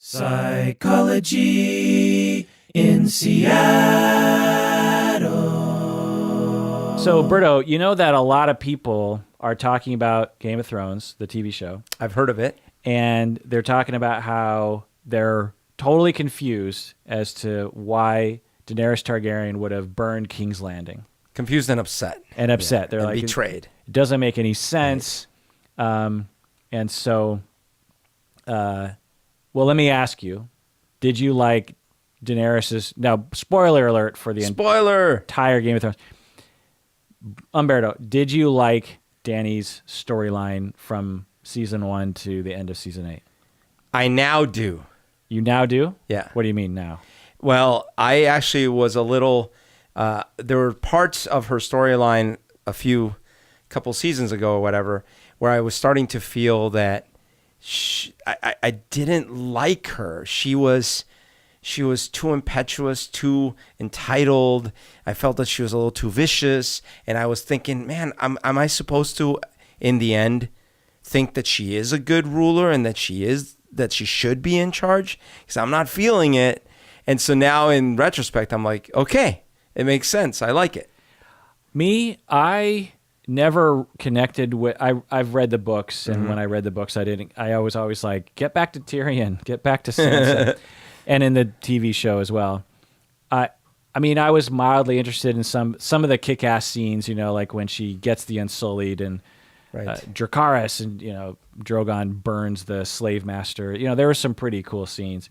Psychology in Seattle. So, Berto, you know that a lot of people are talking about Game of Thrones, the TV show. I've heard of it. And they're talking about how they're totally confused as to why Daenerys Targaryen would have burned King's Landing. Confused and upset. Yeah, they're like betrayed. It doesn't make any sense. Right. And so, well, let me ask you, did you like Daenerys's... Now, spoiler alert for the entire Game of Thrones. Umberto, did you like Dany's storyline from season 1 to the end of season 8? I now do. You now do? Yeah. What do you mean now? Well, I actually was a little... there were parts of her storyline couple seasons ago or whatever, where I was starting to feel that I didn't like her. She was too impetuous, too entitled. I felt that she was a little too vicious, and I was thinking, man, am I supposed to, in the end, think that she is a good ruler and that she should be in charge? Because I'm not feeling it. And so now, in retrospect, I'm like, okay, it makes sense. I like it. Me, I never connected with... I've read the books, and when I read the books, I was always like, get back to Tyrion, get back to Sansa. And in the TV show as well. I mean, I was mildly interested in some of the kick-ass scenes, like when she gets the Unsullied and Dracarys and, Drogon burns the slave master. There were some pretty cool scenes.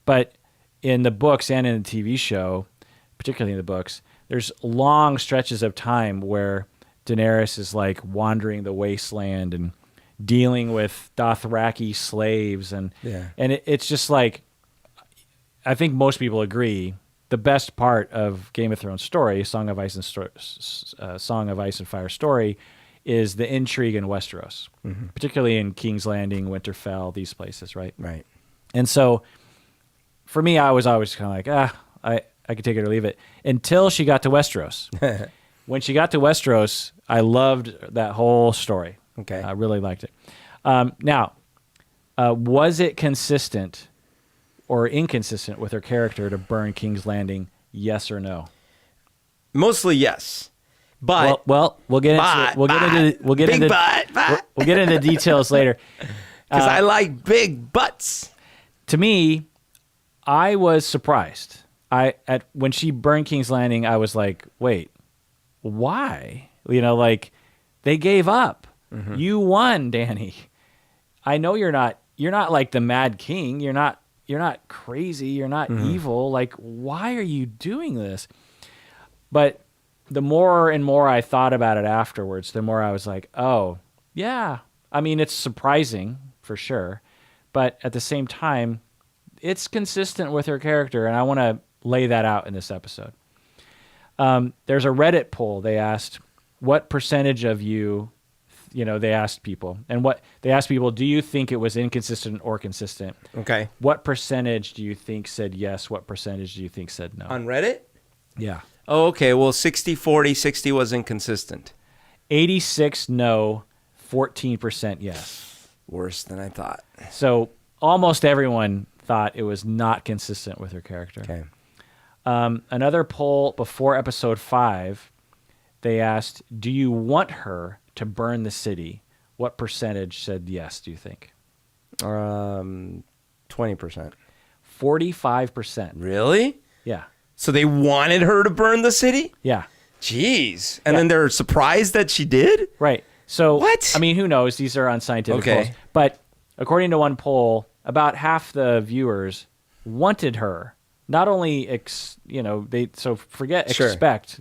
But in the books and in the TV show, particularly in the books, there's long stretches of time where Daenerys is like wandering the wasteland and dealing with Dothraki slaves. And it's just like, I think most people agree, the best part of Game of Thrones story, Song of Ice and Fire story, is the intrigue in Westeros, particularly in King's Landing, Winterfell, these places, right? Right. And so, for me, I was always kind of like, I could take it or leave it, until she got to Westeros. When she got to Westeros, I loved that whole story. Okay. I really liked it. Now, was it consistent or inconsistent with her character to burn King's Landing? Yes or no? Mostly yes, but we'll get into details later. Because I like big butts. To me, I was surprised. When she burned King's Landing, I was like, wait, why? They gave up. You won, Dany. I know you're not like the Mad King. You're not crazy. You're not evil. Like, why are you doing this? But the more and more I thought about it afterwards, the more I was like, oh, yeah. I mean, it's surprising for sure. But at the same time, it's consistent with her character. And I want to lay that out in this episode. There's a Reddit poll. They asked, what percentage of you, they asked people. And what they asked people, do you think it was inconsistent or consistent? Okay. What percentage do you think said yes? What percentage do you think said no? On Reddit? Yeah. Oh, okay. Well, 60-40, 60 was inconsistent. 86 no, 14% yes. Worse than I thought. So almost everyone thought it was not consistent with her character. Okay. Another poll before episode 5, they asked, do you want her to burn the city? What percentage said yes, do you think? 20%. 45%. Really? Yeah. So they wanted her to burn the city? Yeah. Jeez. And then they're surprised that she did? Right. So, what? I mean, who knows? These are unscientific polls. But according to one poll, about half the viewers wanted her. Not only, expect.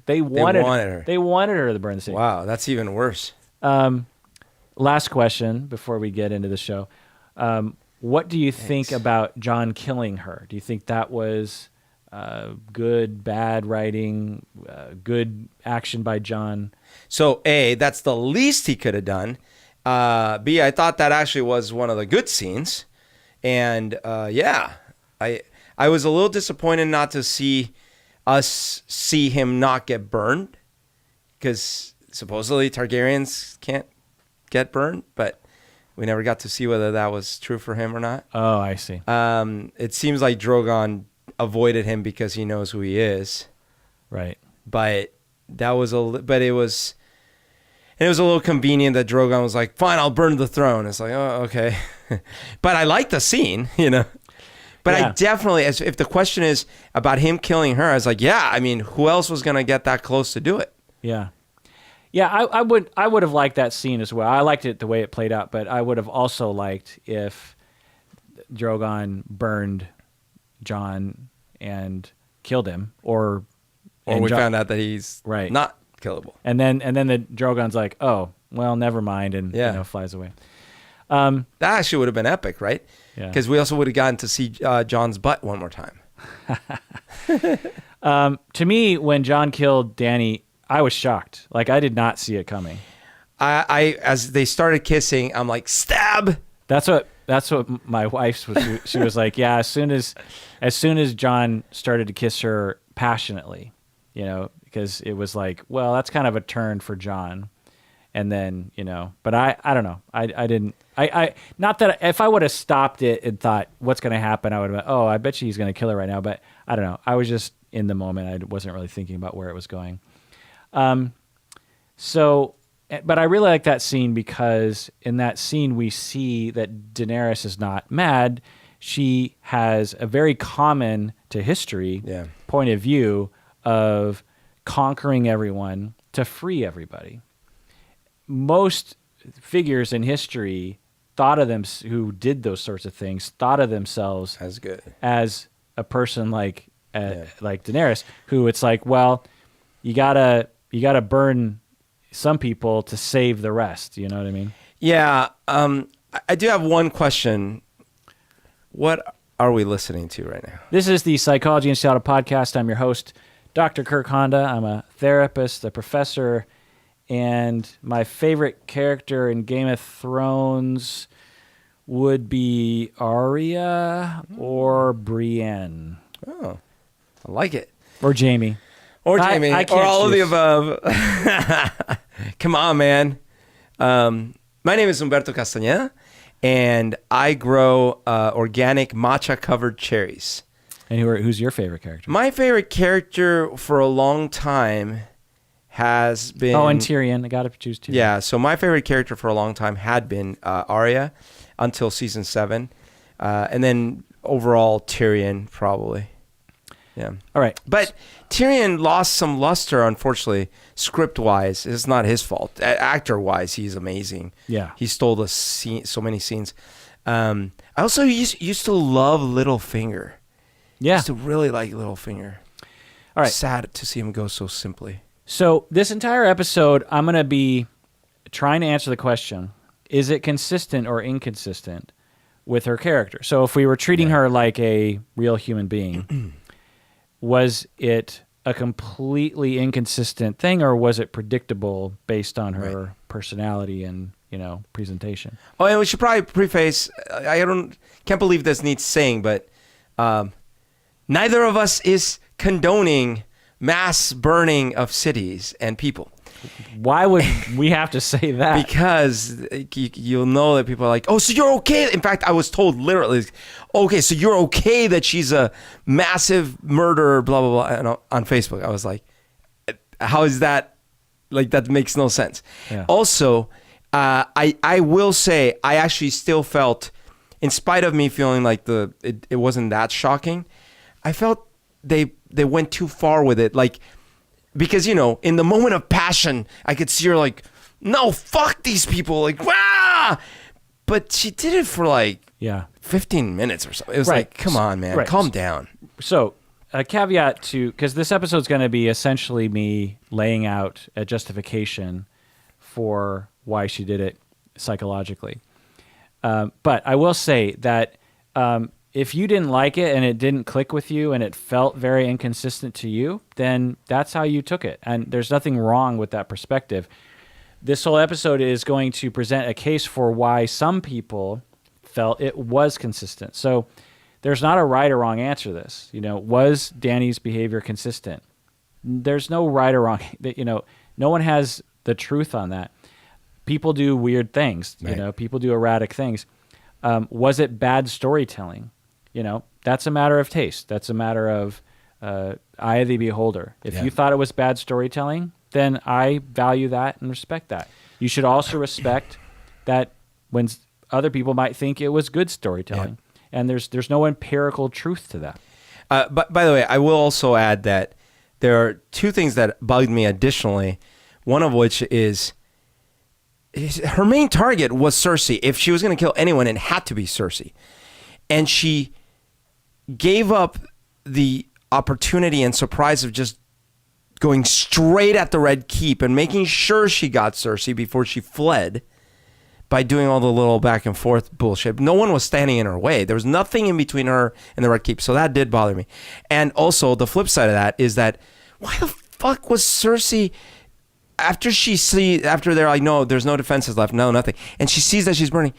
They wanted her. They wanted her to burn the city. Wow, that's even worse. Last question before we get into the show. What do you think about Jon killing her? Do you think that was good, bad writing, good action by Jon? So, A, that's the least he could have done. B, I thought that actually was one of the good scenes. And, I was a little disappointed not to see him not get burned, because supposedly Targaryens can't get burned, but We never got to see whether that was true for him or not. Oh, I see. It seems like Drogon avoided him because he knows who he is. Right. But it was a little convenient that Drogon was like, "Fine, I'll burn the throne." It's like, oh, okay. But I like the scene, But Yeah. I definitely, if the question is about him killing her, I was like, yeah. I mean, who else was gonna get that close to do it? Yeah. Yeah, I would have liked that scene as well. I liked it the way it played out, but I would have also liked if Drogon burned Jon and killed him, or We Jon- found out that he's Right. not killable. and then the Drogon's like, oh well, never mind, and Yeah. flies away. That actually would have been epic, right? Yeah. Because we also would have gotten to see John's butt one more time. To me, when Jon killed Dany, I was shocked. Like, I did not see it coming. I as they started kissing, I'm like, stab. That's what my wife was. She was like, yeah. As soon as Jon started to kiss her passionately, because it was like, well, that's kind of a turn for Jon. And then, but I don't know. I didn't. I not that if I would have stopped it and thought what's going to happen, I would have been, oh, I bet you he's going to kill her right now. But I don't know. I was just in the moment. I wasn't really thinking about where it was going. But I really like that scene because in that scene we see that Daenerys is not mad. She has a very common to history point of view of conquering everyone to free everybody. Most figures in history thought of them who did those sorts of things thought of themselves That's good. as a person like Daenerys, who it's like, well, you gotta burn some people to save the rest. You know what I mean? Yeah. I do have one question. What are we listening to right now? This is the Psychology in Seattle podcast. I'm your host, Dr. Kirk Honda. I'm a therapist, a professor, and my favorite character in Game of Thrones would be Arya or Brienne. Oh, I like it. Or Jamie. Or Jamie. I Or can't all of the choose. above. Come on, man. My name is Humberto Castañeda, and I grow organic matcha-covered cherries. And who's your favorite character? My favorite character for a long time has been... Oh, and Tyrion. I got to choose Tyrion. Yeah, so my favorite character for a long time had been Arya until season 7. And then overall, Tyrion, probably. Yeah. All right. But Tyrion lost some luster, unfortunately, script-wise. It's not his fault. Actor-wise, he's amazing. Yeah. He stole the scene, so many scenes. I also used to love Littlefinger. Yeah. Used to really like Littlefinger. All right. Sad to see him go so simply. So this entire episode, I'm going to be trying to answer the question, is it consistent or inconsistent with her character? So if we were treating her like a real human being, was it a completely inconsistent thing, or was it predictable based on her personality and, presentation? Oh, and we should probably preface, can't believe this needs saying, but neither of us is condoning mass burning of cities and people. Why would we have to say that? Because you'll know that people are like, oh, so you're okay. In fact, I was told literally, okay, so you're okay that she's a massive murderer, blah, blah, blah. And on Facebook, I was like, how is that? Like, that makes no sense. Yeah. Also, I will say, I actually still felt, in spite of me feeling like it wasn't that shocking, I felt they went too far with it. Like, because, in the moment of passion, I could see her like, no, fuck these people. Like, wow. But she did it for 15 minutes or so. It was Right. like, come on, man, calm down. So a caveat because this episode's going to be essentially me laying out a justification for why she did it psychologically. But I will say that if you didn't like it and it didn't click with you and it felt very inconsistent to you, then that's how you took it. And there's nothing wrong with that perspective. This whole episode is going to present a case for why some people felt it was consistent. So there's not a right or wrong answer to this. Was Dany's behavior consistent? There's no right or wrong. No one has the truth on that. people do weird things. Right. You know, people do erratic things. Was it bad storytelling? You know, that's a matter of taste. That's a matter of eye of the beholder. If you thought it was bad storytelling, then I value that and respect that. You should also respect that when other people might think it was good storytelling, and there's no empirical truth to that. But by the way, I will also add that there are two things that bugged me additionally. One of which is her main target was Cersei. If she was going to kill anyone, it had to be Cersei, and she gave up the opportunity and surprise of just going straight at the Red Keep and making sure she got Cersei before she fled by doing all the little back and forth bullshit. No one was standing in her way. There was nothing in between her and the Red Keep. So that did bother me. And also the flip side of that is that why the fuck was Cersei, after they're like, no, there's no defenses left, no, nothing, and she sees that she's burning,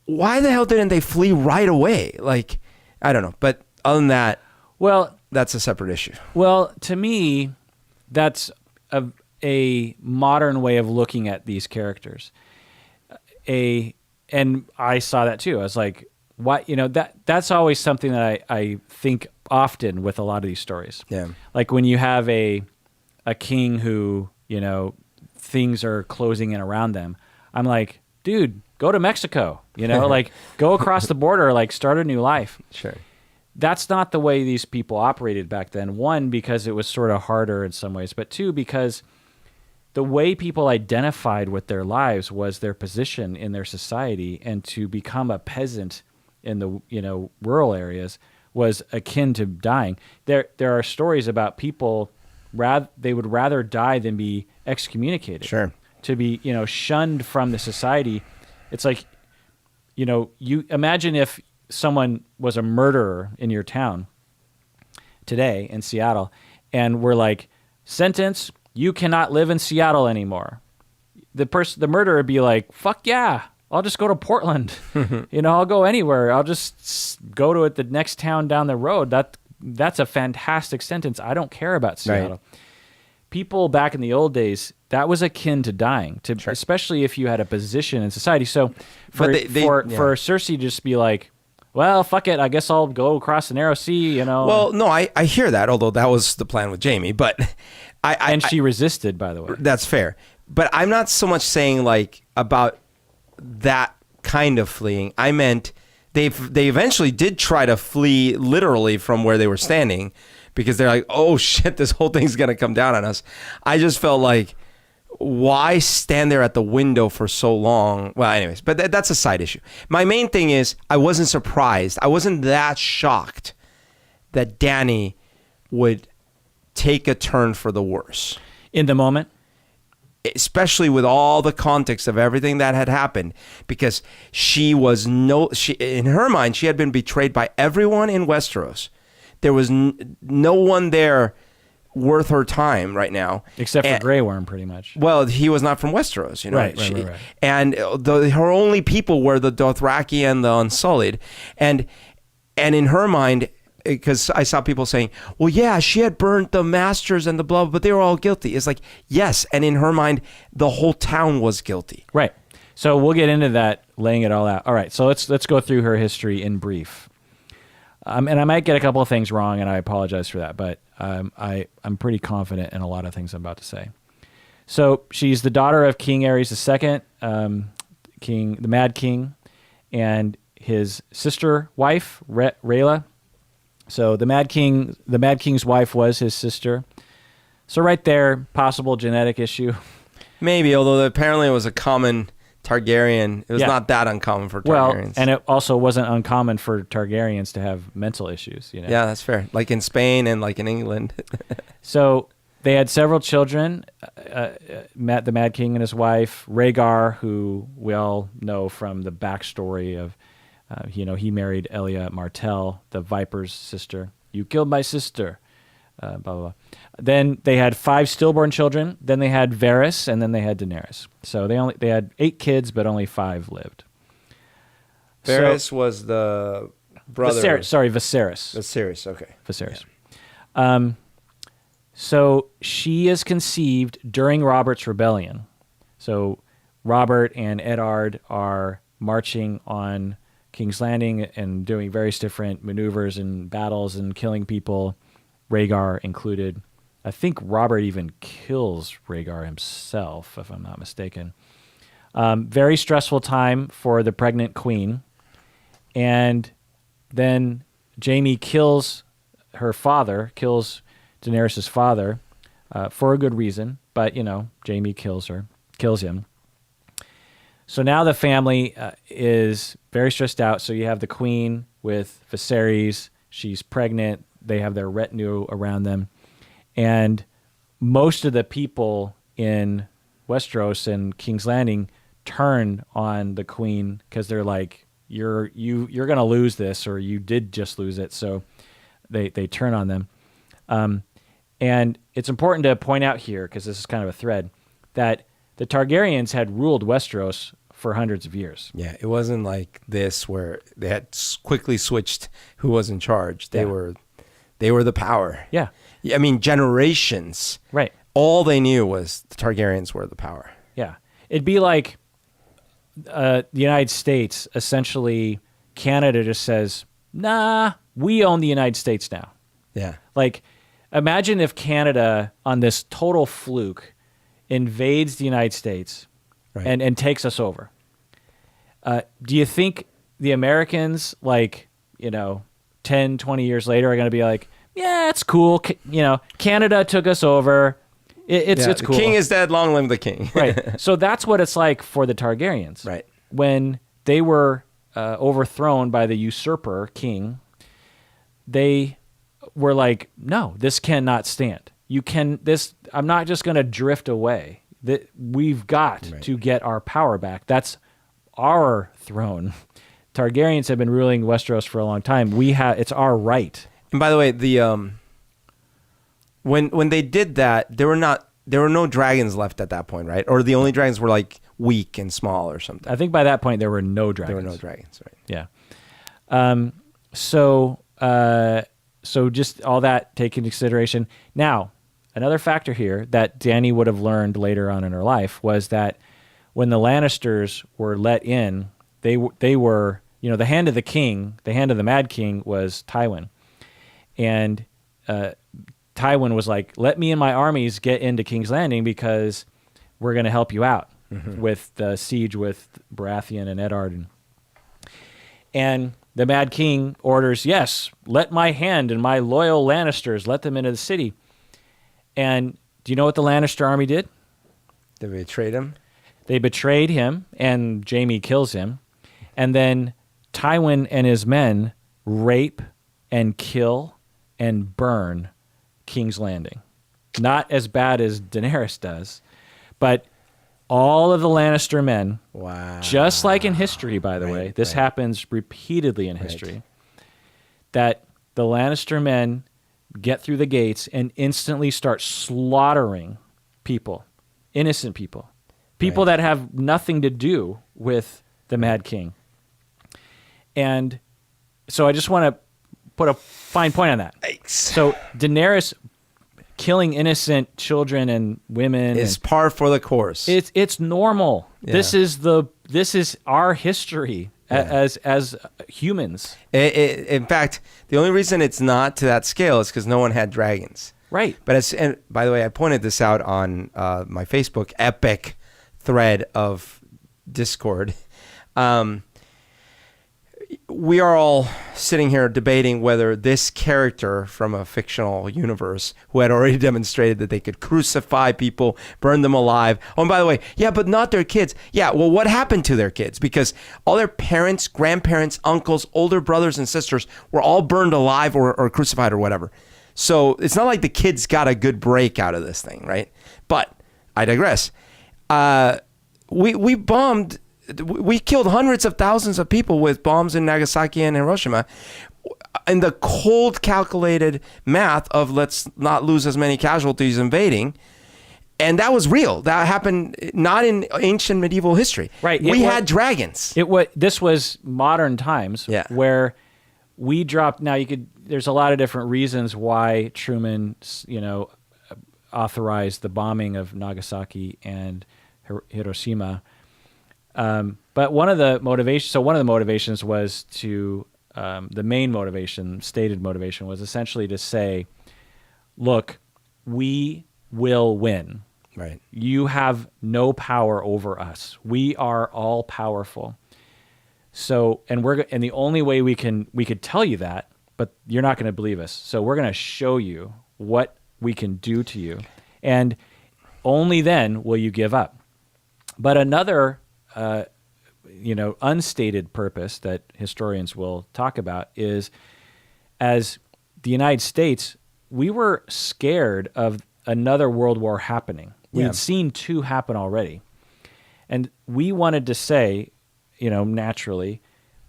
why the hell didn't they flee right away? Like, I don't know. But other than that, well, that's a separate issue. Well, to me, that's a modern way of looking at these characters. And I saw that too. I was like, what? You know, that's always something that I think often with a lot of these stories. Yeah. Like when you have a king who, you know, things are closing in around them. I'm like, dude, go to Mexico, you know, like go across the border, like start a new life. Sure. That's not the way these people operated back then. One, because it was sort of harder in some ways, but two, because the way people identified with their lives was their position in their society, and to become a peasant in the, you know, rural areas was akin to dying. There are stories about people they would rather die than be excommunicated. Sure. To be, you know, shunned from the society. It's like, you know, you imagine if someone was a murderer in your town today in Seattle, and we're like, sentence, you cannot live in Seattle anymore. The murderer would be like, fuck yeah, I'll just go to Portland. You know, I'll go anywhere. I'll just go to the next town down the road. That's a fantastic sentence. I don't care about Seattle. Right. People back in the old days, that was akin to dying, Sure. especially if you had a position in society. So for Cersei to just be like, well, fuck it, I guess I'll go across the narrow sea, you know. Well, no, I hear that, although that was the plan with Jaime, but she resisted, by the way. That's fair. But I'm not so much saying like about that kind of fleeing. I meant they eventually did try to flee literally from where they were standing, because they're like, oh shit, this whole thing's going to come down on us. I just felt like, why stand there at the window for so long? Well, anyways, but that's a side issue. My main thing is I wasn't surprised. I wasn't that shocked that Dany would take a turn for the worse. In the moment? Especially with all the context of everything that had happened, because she in her mind, she had been betrayed by everyone in Westeros. There was no one there worth her time right now, except for Grey Worm, pretty much. Well, he was not from Westeros, you know. Right. And her only people were the Dothraki and the Unsullied, and in her mind, because I saw people saying, well, yeah, she had burnt the masters and the blah, but they were all guilty. It's like, yes, and in her mind, the whole town was guilty. Right. So we'll get into that, laying it all out. All right, so let's go through her history in brief. And I might get a couple of things wrong, and I apologize for that, but I'm pretty confident in a lot of things I'm about to say. So she's the daughter of King Aerys II, the Mad King, and his sister wife, Rhaella. So the Mad King's wife was his sister. So right there, possible genetic issue. Maybe, although apparently it was a common Targaryen. It was not that uncommon for Targaryens. Well, and it also wasn't uncommon for Targaryens to have mental issues. You know? Yeah, that's fair. Like in Spain and like in England. So they had several children. The Mad King and his wife, Rhaegar, who we all know from the backstory of, he married Elia Martell, the Viper's sister. You killed my sister. Blah, blah, blah. Then they had 5 stillborn children. Then they had Varys, and then they had Daenerys. So they had 8 kids, but only 5 lived. Varys was the brother. Viserys. Viserys, okay. Viserys. Yeah. So she is conceived during Robert's Rebellion. So Robert and Eddard are marching on King's Landing and doing various different maneuvers and battles and killing people, Rhaegar included. I think Robert even kills Rhaegar himself, if I'm not mistaken. Very stressful time for the pregnant queen. And then Jaime kills her father, kills Daenerys' father, for a good reason. But, Jaime kills him. So now the family is very stressed out. So you have the queen with Viserys. She's pregnant. They have their retinue around them. And most of the people in Westeros and King's Landing turn on the queen because they're like, you're going to lose this, or you did just lose it. So they turn on them. And it's important to point out here, because this is kind of a thread, that the Targaryens had ruled Westeros for hundreds of years. Yeah, it wasn't like this where they had quickly switched who was in charge. They were the power. Yeah. I mean, generations. Right. All they knew was the Targaryens were the power. Yeah. It'd be like the United States, essentially, Canada just says, nah, we own the United States now. Yeah. Like, imagine if Canada, on this total fluke, invades the United States and takes us over. Do you think the Americans, 10, 20 years later, are going to be like, yeah, it's cool. Canada took us over. It's cool. The king is dead. Long live the king. Right. So that's what it's like for the Targaryens. Right. When they were overthrown by the usurper king, they were like, no, this cannot stand. I'm not just going to drift away. We've got to get our power back. That's our throne. Targaryens have been ruling Westeros for a long time. It's our right. And by the way, when they did that, there were no dragons left at that point, right? Or the only dragons were like weak and small or something. I think by that point there were no dragons. There were no dragons, right? Yeah. So just all that taken into consideration. Now, another factor here that Dany would have learned later on in her life was that when the Lannisters were let in, they were, the hand of the king, the hand of the Mad King was Tywin. And Tywin was like, let me and my armies get into King's Landing because we're going to help you out with the siege with Baratheon and Eddard. And the Mad King orders, yes, let my hand and my loyal Lannisters, let them into the city. And do you know what the Lannister army did? They betrayed him? They betrayed him, and Jaime kills him. And then Tywin and his men rape and kill and burn King's Landing. Not as bad as Daenerys does, but all of the Lannister men, just like in history, by the way, this happens repeatedly in history, that the Lannister men get through the gates and instantly start slaughtering people, innocent people, that have nothing to do with the Mad King. And so I just want to put a fine point on that. Yikes. So Daenerys killing innocent children and women is par for the course. It's normal. Yeah. This is our history as humans. In fact, the only reason it's not to that scale is because no one had dragons. Right. But and by the way, I pointed this out on my Facebook epic thread of Discord. We are all sitting here debating whether this character from a fictional universe who had already demonstrated that they could crucify people, burn them alive. Oh, and by the way, yeah, but not their kids. Yeah, well, what happened to their kids? Because all their parents, grandparents, uncles, older brothers and sisters were all burned alive or crucified or whatever. So it's not like the kids got a good break out of this thing, right? But I digress. We killed hundreds of thousands of people with bombs in Nagasaki and Hiroshima in the cold, calculated math of let's not lose as many casualties invading. And that was real. That happened not in ancient medieval history. Right. We had dragons. This was modern times where we dropped. Now there's a lot of different reasons why Truman, authorized the bombing of Nagasaki and Hiroshima. But one of the motivations was to, the main motivation, stated motivation, was essentially to say, look, we will win. Right. You have no power over us. We are all powerful. So, and the only way we could tell you that, but you're not going to believe us. So we're going to show you what we can do to you, and only then will you give up. But another, unstated purpose that historians will talk about is, as the United States, we were scared of another world war happening. We had seen 2 happen already. And we wanted to say, naturally,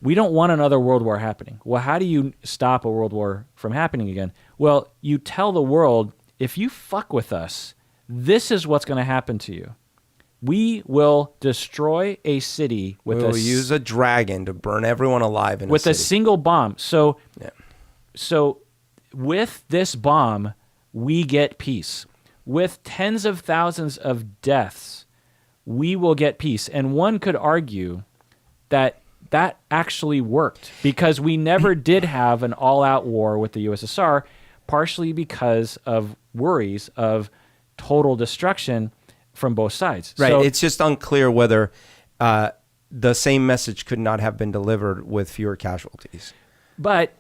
we don't want another world war happening. Well, how do you stop a world war from happening again? Well, you tell the world, if you fuck with us, this is what's going to happen to you. We will destroy a city with We'll use a dragon to burn everyone alive in with a a city. single bomb. So with this bomb, we get peace. With tens of thousands of deaths, we will get peace. And one could argue that actually worked, because we never did have an all-out war with the USSR, partially because of worries of total destruction from both sides. Right. So, it's just unclear whether the same message could not have been delivered with fewer casualties. but,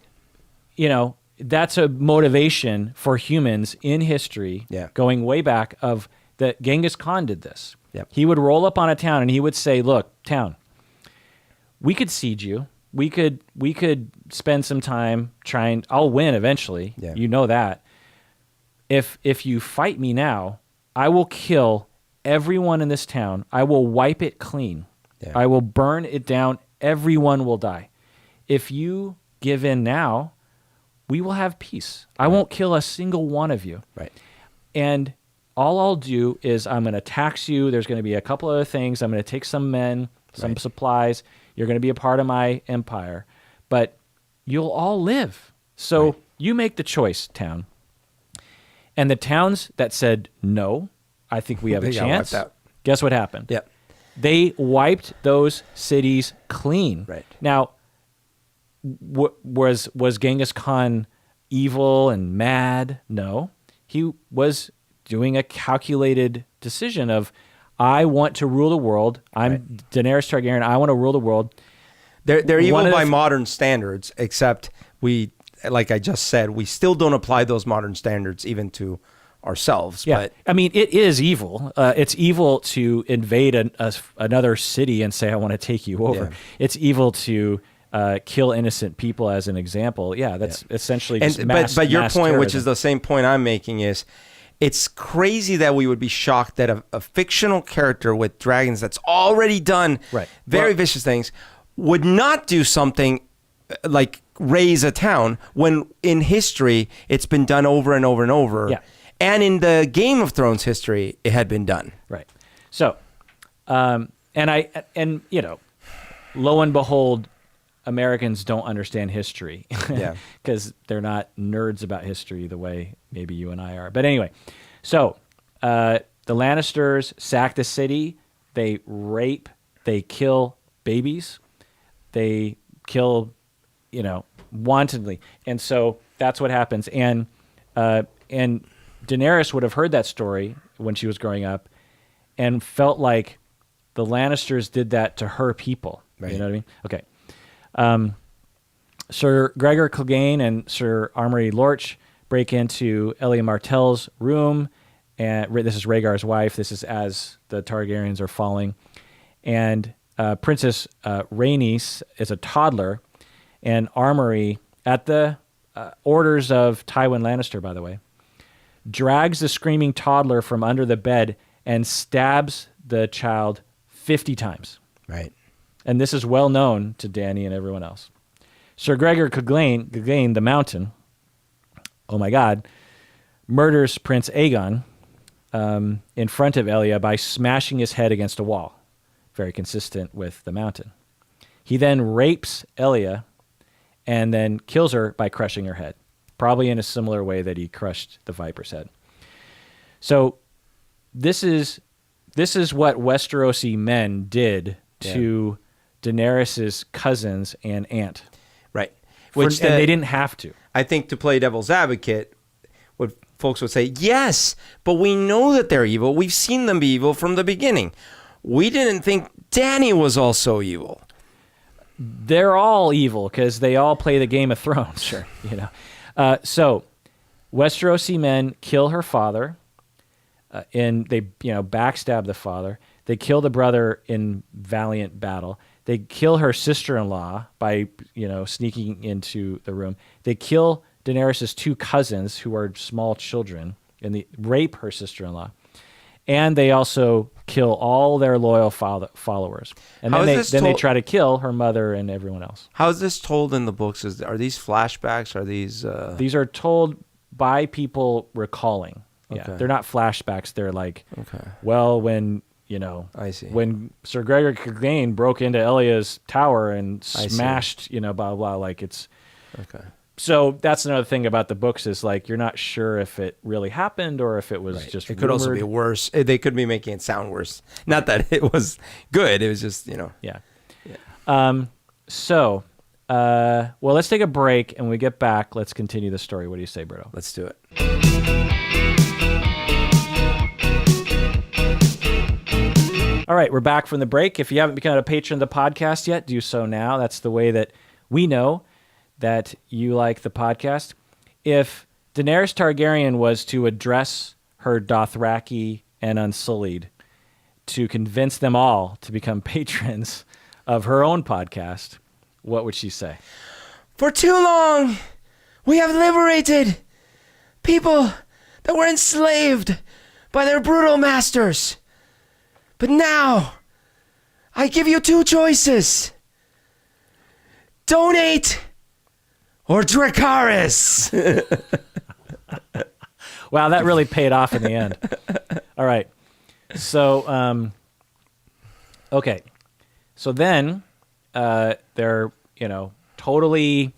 that's a motivation for humans in history, going way back, of that Genghis Khan did this. Yep. He would roll up on a town and he would say, look, town, we could siege you. We could spend some time trying. I'll win eventually. Yeah. You know that. If you fight me now, I will kill everyone in this town. I will wipe it clean. Yeah. I will burn it down. Everyone will die. If you give in now, we will have peace. I won't kill a single one of you. Right. And all I'll do is I'm going to tax you. There's going to be a couple other things. I'm going to take some men, some supplies. You're going to be a part of my empire. But you'll all live. So you make the choice, town. And the towns that said, no, I think we have a They got chance. wiped out. Guess what happened? Yep. They wiped those cities clean. Right. Now, was Genghis Khan evil and mad? No. He was doing a calculated decision of, I want to rule the world. I'm Daenerys Targaryen. I want to rule the world. They're evil One of by the- modern standards, except we, like I just said, we still don't apply those modern standards even to ourselves. Yeah, But I mean, it is evil. It's evil to invade another city and say, I want to take you over. Yeah. It's evil to kill innocent people, as an example. Yeah, that's essentially just but your mass point, which terrorism. is the same point I'm making, is it's crazy that we would be shocked that a fictional character with dragons that's already done very vicious things would not do something like raise a town, when in history it's been done over and over and over. Yeah. And in the Game of Thrones history, it had been done. Right. So, and lo and behold, Americans don't understand history. Yeah. Because they're not nerds about history the way maybe you and I are. But anyway, so the Lannisters sack the city. They rape. They kill babies. They kill, wantonly. And so that's what happens. And Daenerys would have heard that story when she was growing up and felt like the Lannisters did that to her people. Right. You know what I mean? Okay. Sir Gregor Clegane and Sir Amory Lorch break into Elia Martell's room, and this is Rhaegar's wife. This is as the Targaryens are falling. And Princess Rhaenys is a toddler, and Amory, at the orders of Tywin Lannister, by the way, drags the screaming toddler from under the bed and stabs the child 50 times. Right. And this is well known to Dany and everyone else. Sir Gregor Clegane, the Mountain, oh my God, murders Prince Aegon in front of Elia by smashing his head against a wall. Very consistent with the Mountain. He then rapes Elia and then kills her by crushing her head, probably in a similar way that he crushed the Viper's head. So this is what Westerosi men did to Daenerys's cousins and aunt, Right. and they didn't have to. I think to play devil's advocate, what folks would say, yes, but we know that they're evil. We've seen them be evil from the beginning. We didn't think Dany was also evil. They're all evil because they all play the Game of Thrones. Sure. So Westerosi men kill her father, and they backstab the father. They kill the brother in valiant battle. They kill her sister-in-law by sneaking into the room. They kill Daenerys' two cousins who are small children, and they rape her sister-in-law. And they also kill all their loyal followers. And then they try to kill her mother and everyone else. How is this told in the books? Are these flashbacks? Are these... These are told by people recalling. Yeah, Okay. they're not flashbacks. They're like, Okay. well, when I see. when Sir Gregor Clegane broke into Elia's tower and smashed, blah blah blah. Like it's Okay. So that's another thing about the books is like you're not sure if it really happened or if it was just. It could also be worse. They could be making it sound worse. Not that it was good. It was just Yeah. So, well, let's take a break, and when we get back, let's continue the story. What do you say, Berto? Let's do it. All right, we're back from the break. If you haven't become a patron of the podcast yet, do so now. That's the way that we know that you like the podcast. If Daenerys Targaryen was to address her Dothraki and Unsullied to convince them all to become patrons of her own podcast, what would she say? For too long, we have liberated people that were enslaved by their brutal masters. But now, I give you two choices. Donate or Dracarys. Wow, that really paid off in the end. All right. So, okay. So then they're, totally,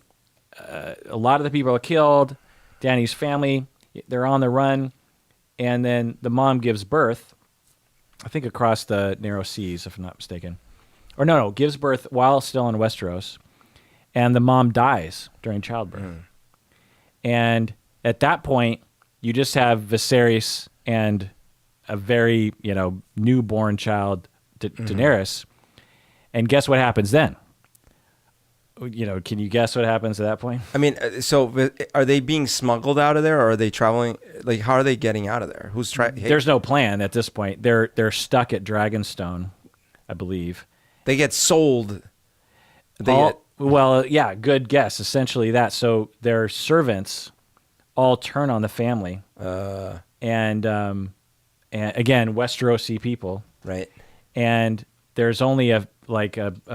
a lot of the people are killed. Dany's family, they're on the run. And then the mom gives birth, I think across the narrow seas, if I'm not mistaken. Or no, gives birth while still in Westeros. And the mom dies during childbirth. And at that point, you just have Viserys and a very, newborn child, Daenerys. And guess what happens then? Can you guess what happens at that point? I mean, so are they being smuggled out of there, or are they traveling? Like, how are they getting out of there? Who's trying? There's no plan at this point. They're stuck at Dragonstone, I believe. They get sold. Well, yeah, good guess. Essentially that. So their servants all turn on the family, and again, Westerosi people, right? And there's only a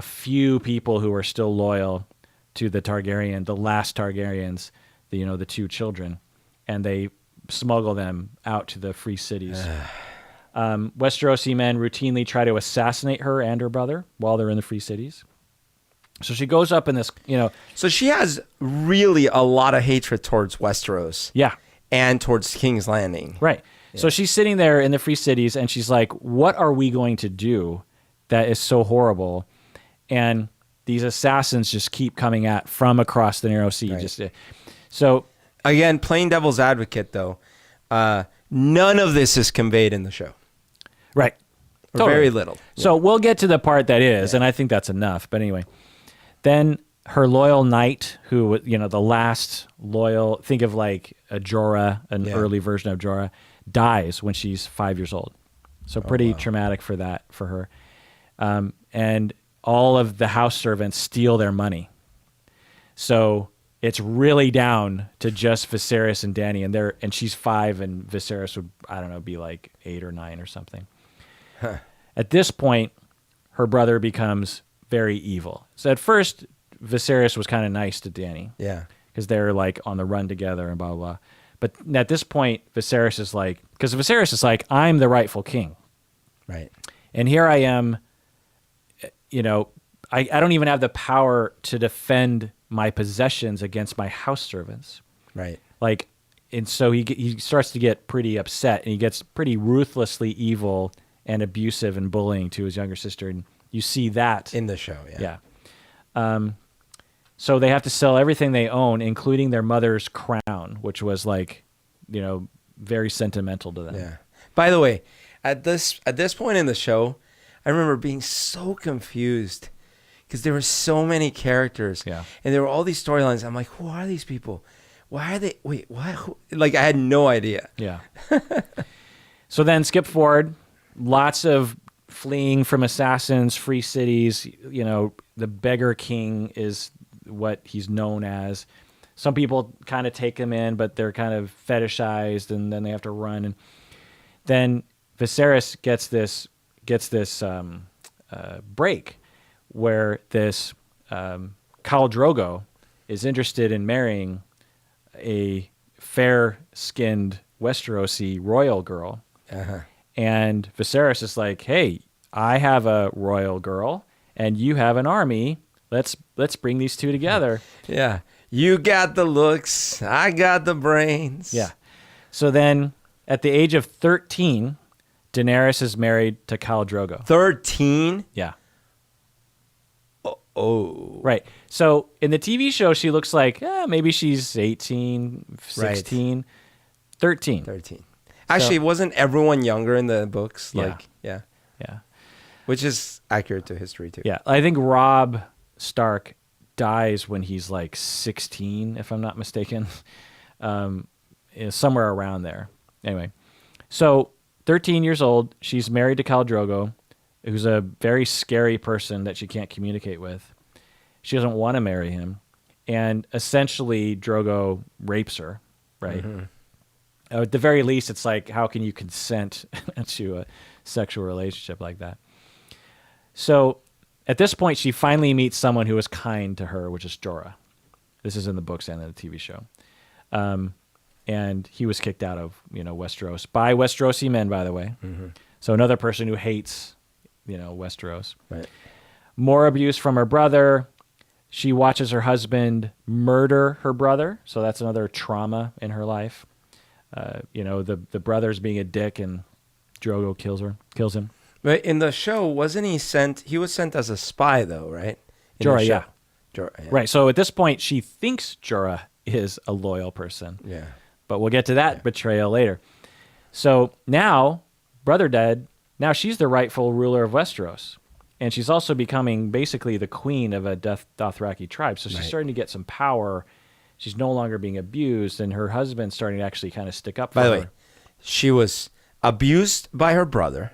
few people who are still loyal to the Targaryen, the last Targaryens, the two children, and they smuggle them out to the free cities. Westerosi men routinely try to assassinate her and her brother while they're in the free cities. So she goes up in this, So she has really a lot of hatred towards Westeros. Yeah. And towards King's Landing. Right. Yeah. So she's sitting there in the free cities and she's like, what are we going to do that is so horrible? And these assassins just keep coming from across the narrow sea. Right. So again, playing devil's advocate though, none of this is conveyed in the show. Right. Or totally. Very little. So we'll get to the part that is, and I think that's enough. But anyway, then her loyal knight, who, the last loyal, think of like a Jorah, an early version of Jorah, dies when she's 5 years old. So pretty traumatic for her. And all of the house servants steal their money. So it's really down to just Viserys and Dany, and she's 5, and Viserys would, I don't know, be like 8 or 9 or something. Huh. At this point, her brother becomes very evil. So at first, Viserys was kind of nice to Dany. Yeah. Because they're like on the run together and blah, blah, blah. But at this point, Viserys is like, I'm the rightful king. Right. And here I am, I don't even have the power to defend my possessions against my house servants. Right. And so he starts to get pretty upset, and he gets pretty ruthlessly evil and abusive and bullying to his younger sister. And You see that in the show. Yeah. yeah. So they have to sell everything they own, including their mother's crown, which was like, very sentimental to them. Yeah. By the way, at this point in the show, I remember being so confused because there were so many characters. Yeah. And there were all these storylines. I'm like, who are these people? Why are they? Wait, what? Who? Like, I had no idea. Yeah. So then skip forward, lots of fleeing from assassins, free cities. The beggar king is what he's known as. Some people kind of take him in, but they're kind of fetishized, and then they have to run. And then Viserys gets this break where this Khal Drogo is interested in marrying a fair-skinned Westerosi royal girl. Uh-huh. And Viserys is like, hey, I have a royal girl, and you have an army. Let's bring these two together. Yeah. You got the looks. I got the brains. Yeah. So then, at the age of 13, Daenerys is married to Khal Drogo. 13? Yeah. Oh. Right. So in the TV show, she looks like maybe she's 18, 16, Right. 13. 13. Actually, wasn't everyone younger in the books? Yeah. Like, yeah. Yeah. Which is accurate to history, too. Yeah. I think Robb Stark dies when he's like 16, if I'm not mistaken. Somewhere around there. Anyway. So 13 years old, she's married to Khal Drogo, who's a very scary person that she can't communicate with. She doesn't want to marry him. And essentially, Drogo rapes her, right? Mm-hmm. At the very least, it's like, how can you consent to a sexual relationship like that? So at this point, she finally meets someone who is kind to her, which is Jorah. This is in the books and in the TV show. And he was kicked out of, Westeros by Westerosi men, by the way. Mm-hmm. So another person who hates, Westeros. Right. More abuse from her brother. She watches her husband murder her brother. So that's another trauma in her life. The brother's being a dick and Drogo kills him. But in the show, wasn't he sent? He was sent as a spy, though, right? In the Jorah, show. yeah. Jorah, yeah. Right. So at this point, she thinks Jorah is a loyal person. Yeah. But we'll get to that betrayal later. So now, brother dead, now she's the rightful ruler of Westeros. And she's also becoming basically the queen of a Dothraki tribe. So she's starting to get some power. She's no longer being abused. And her husband's starting to actually kind of stick up for her. By the way, she was abused by her brother.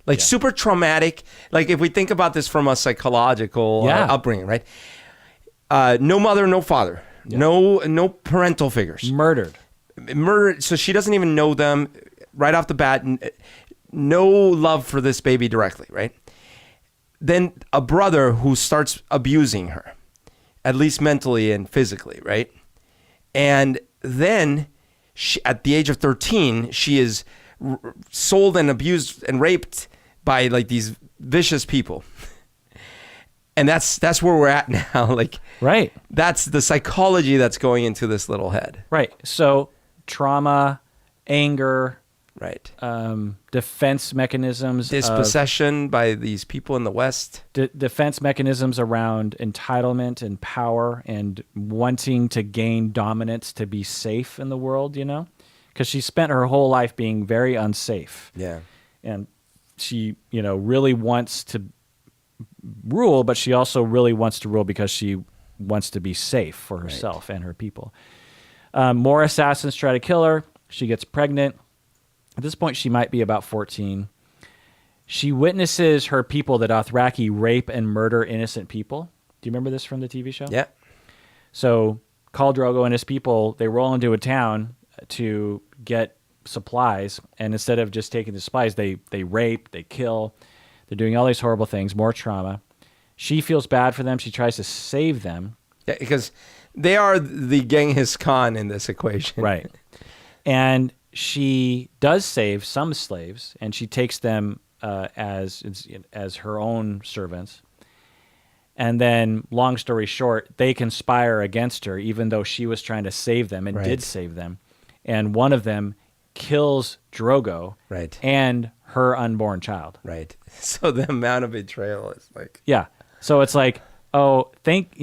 Like, super traumatic. Like, if we think about this from a psychological upbringing, right? No mother, no father. Yeah. No parental figures. Murdered. So she doesn't even know them right off the bat. No love for this baby directly, right? Then a brother who starts abusing her, at least mentally and physically, right? And then at the age of 13, she is sold and abused and raped by like these vicious people. And that's where we're at now. Like, right. That's the psychology that's going into this little head. Right. So trauma, anger, right. Defense mechanisms. Dispossession by these people in the West. Defense mechanisms around entitlement and power and wanting to gain dominance to be safe in the world, because she spent her whole life being very unsafe. Yeah. And she, really wants to rule, but she also really wants to rule because she wants to be safe for herself and her people. More assassins try to kill her. She gets pregnant. At this point, she might be about 14. She witnesses her people, the Dothraki, rape and murder innocent people. Do you remember this from the TV show? Yeah. So Khal Drogo and his people, they roll into a town to get supplies, and instead of just taking the supplies, they rape, they kill. They're doing all these horrible things, more trauma. She feels bad for them. She tries to save them. Yeah, because they are the Genghis Khan in this equation. Right. And she does save some slaves, and she takes them as her own servants. And then, long story short, they conspire against her, even though she was trying to save them and did save them. And one of them kills Drogo right. and her unborn child. Right. So the amount of betrayal is like, Yeah. So it's like, oh, thank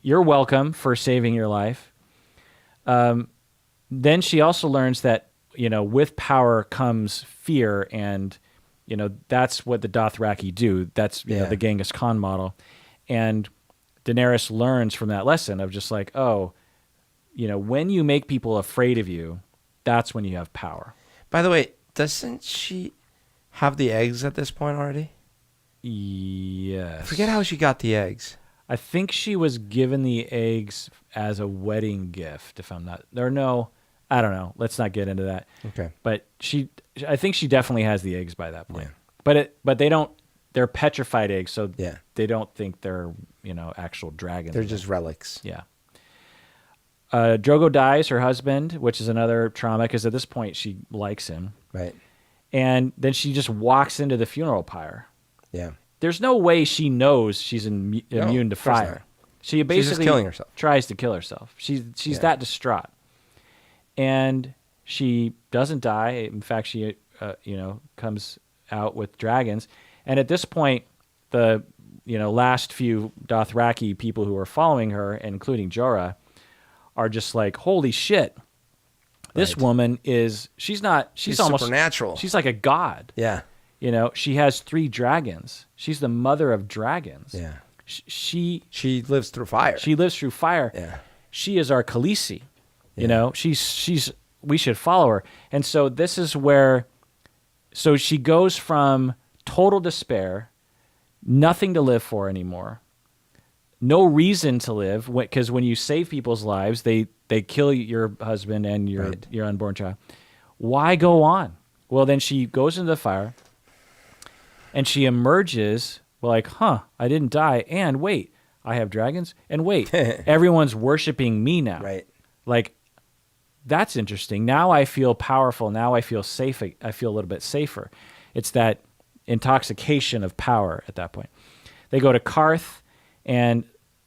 you're welcome for saving your life. Then she also learns that, with power comes fear, and, that's what the Dothraki do. That's the Genghis Khan model. And Daenerys learns from that lesson of just like, oh, when you make people afraid of you, that's when you have power. by the way, doesn't she have the eggs at this point already? Yes. I forget how she got the eggs. I think she was given the eggs as a wedding gift, if I'm not... I don't know. Let's not get into that. Okay. But I think she definitely has the eggs by that point. Yeah. But they don't... They're petrified eggs, so Yeah. they don't think they're, actual dragons. They're just relics. Yeah. Drogo dies, her husband, which is another trauma, because at this point she likes him. Right. And then she just walks into the funeral pyre. Yeah. There's no way she knows she's immune to of course fire. not. She basically She's just killing herself. tries to kill herself. She's that distraught. And she doesn't die. In fact, she comes out with dragons. And at this point, the last few Dothraki people who are following her, including Jorah, are just like, holy shit. This Right. woman she's almost supernatural. She's like a god. Yeah. She has 3 dragons. She's the mother of dragons. Yeah. She lives through fire. She lives through fire. Yeah. She is our Khaleesi. Yeah. We should follow her. And so this is where, so she goes from total despair, nothing to live for anymore, no reason to live, because when you save people's lives, they kill your husband and your unborn child. Why go on? Well, then she goes into the fire, and she emerges like, I didn't die, and wait, I have dragons, and wait, everyone's worshiping me now. Right. Like, that's interesting. Now I feel powerful. Now I feel safe. I feel a little bit safer. It's that intoxication of power at that point. They go to Karth, and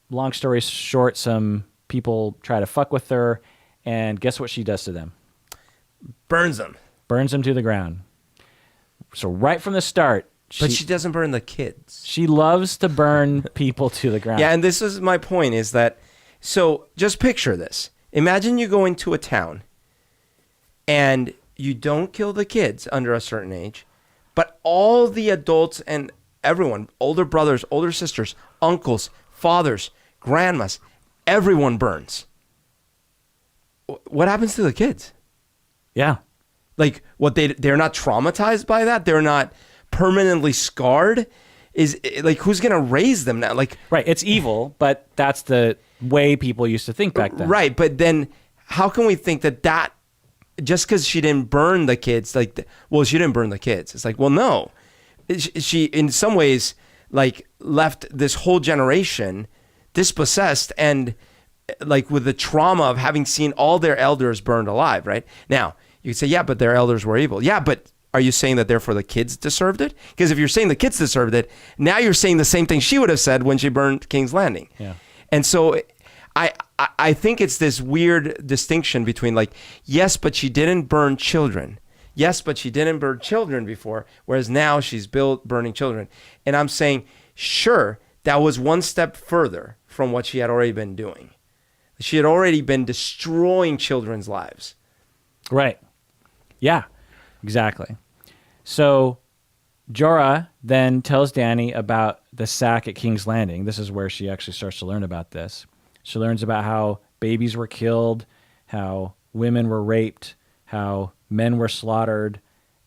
long story short, some people try to fuck with her, and guess what she does to them? Burns them. Burns them to the ground. So right from the start, But she doesn't burn the kids. she loves to burn people to the ground. Yeah, and this is my point is that, so just picture this. Imagine you go into a town and you don't kill the kids under a certain age, but all the adults and everyone, older brothers, older sisters, uncles, fathers, grandmas, everyone burns. What happens to the kids? Yeah. Like, what they're not traumatized by that? They're not permanently scarred? Is like, who's going to raise them now? Like, Right. It's evil, but that's the way people used to think back then. right, but then how can we think that just because she didn't burn the kids, like, well, she didn't burn the kids. It's like, well, no. She, in some ways, like, left this whole generation dispossessed and, like, with the trauma of having seen all their elders burned alive, right? Now, you could say, yeah, but their elders were evil. Yeah, but are you saying that therefore the kids deserved it? Because if you're saying the kids deserved it, now you're saying the same thing she would have said when she burned King's Landing. Yeah. And so I think it's this weird distinction between, like, yes, but she didn't burn children. Yes, but she didn't burn children before, whereas now she's burning children. And I'm saying, sure, that was one step further from what she had already been doing. She had already been destroying children's lives. Right. Yeah, exactly. So Jorah then tells Dany about the sack at King's Landing. This is where she actually starts to learn about this. She learns about how babies were killed, how women were raped, how men were slaughtered,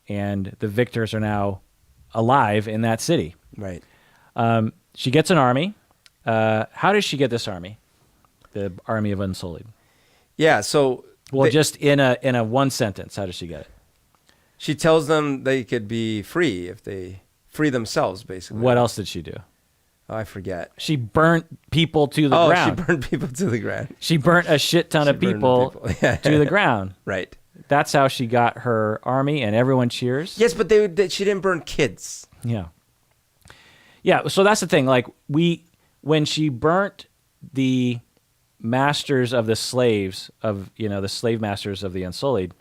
and the victors are now alive in that city. Right. She gets an army. How does she get this army? The army of Unsullied. Yeah, so... Well, just in a one sentence, how does she get it? She tells them they could be free if they free themselves, basically. What else did she do? Oh, I forget. She burnt people to the ground. She burned people to the ground. She burnt a shit ton of people to the ground. Right. That's how she got her army, and everyone cheers. Yes, but she didn't burn kids. Yeah. Yeah, so that's the thing. Like, when she burnt the masters of the slaves of, the slave masters of the Unsullied,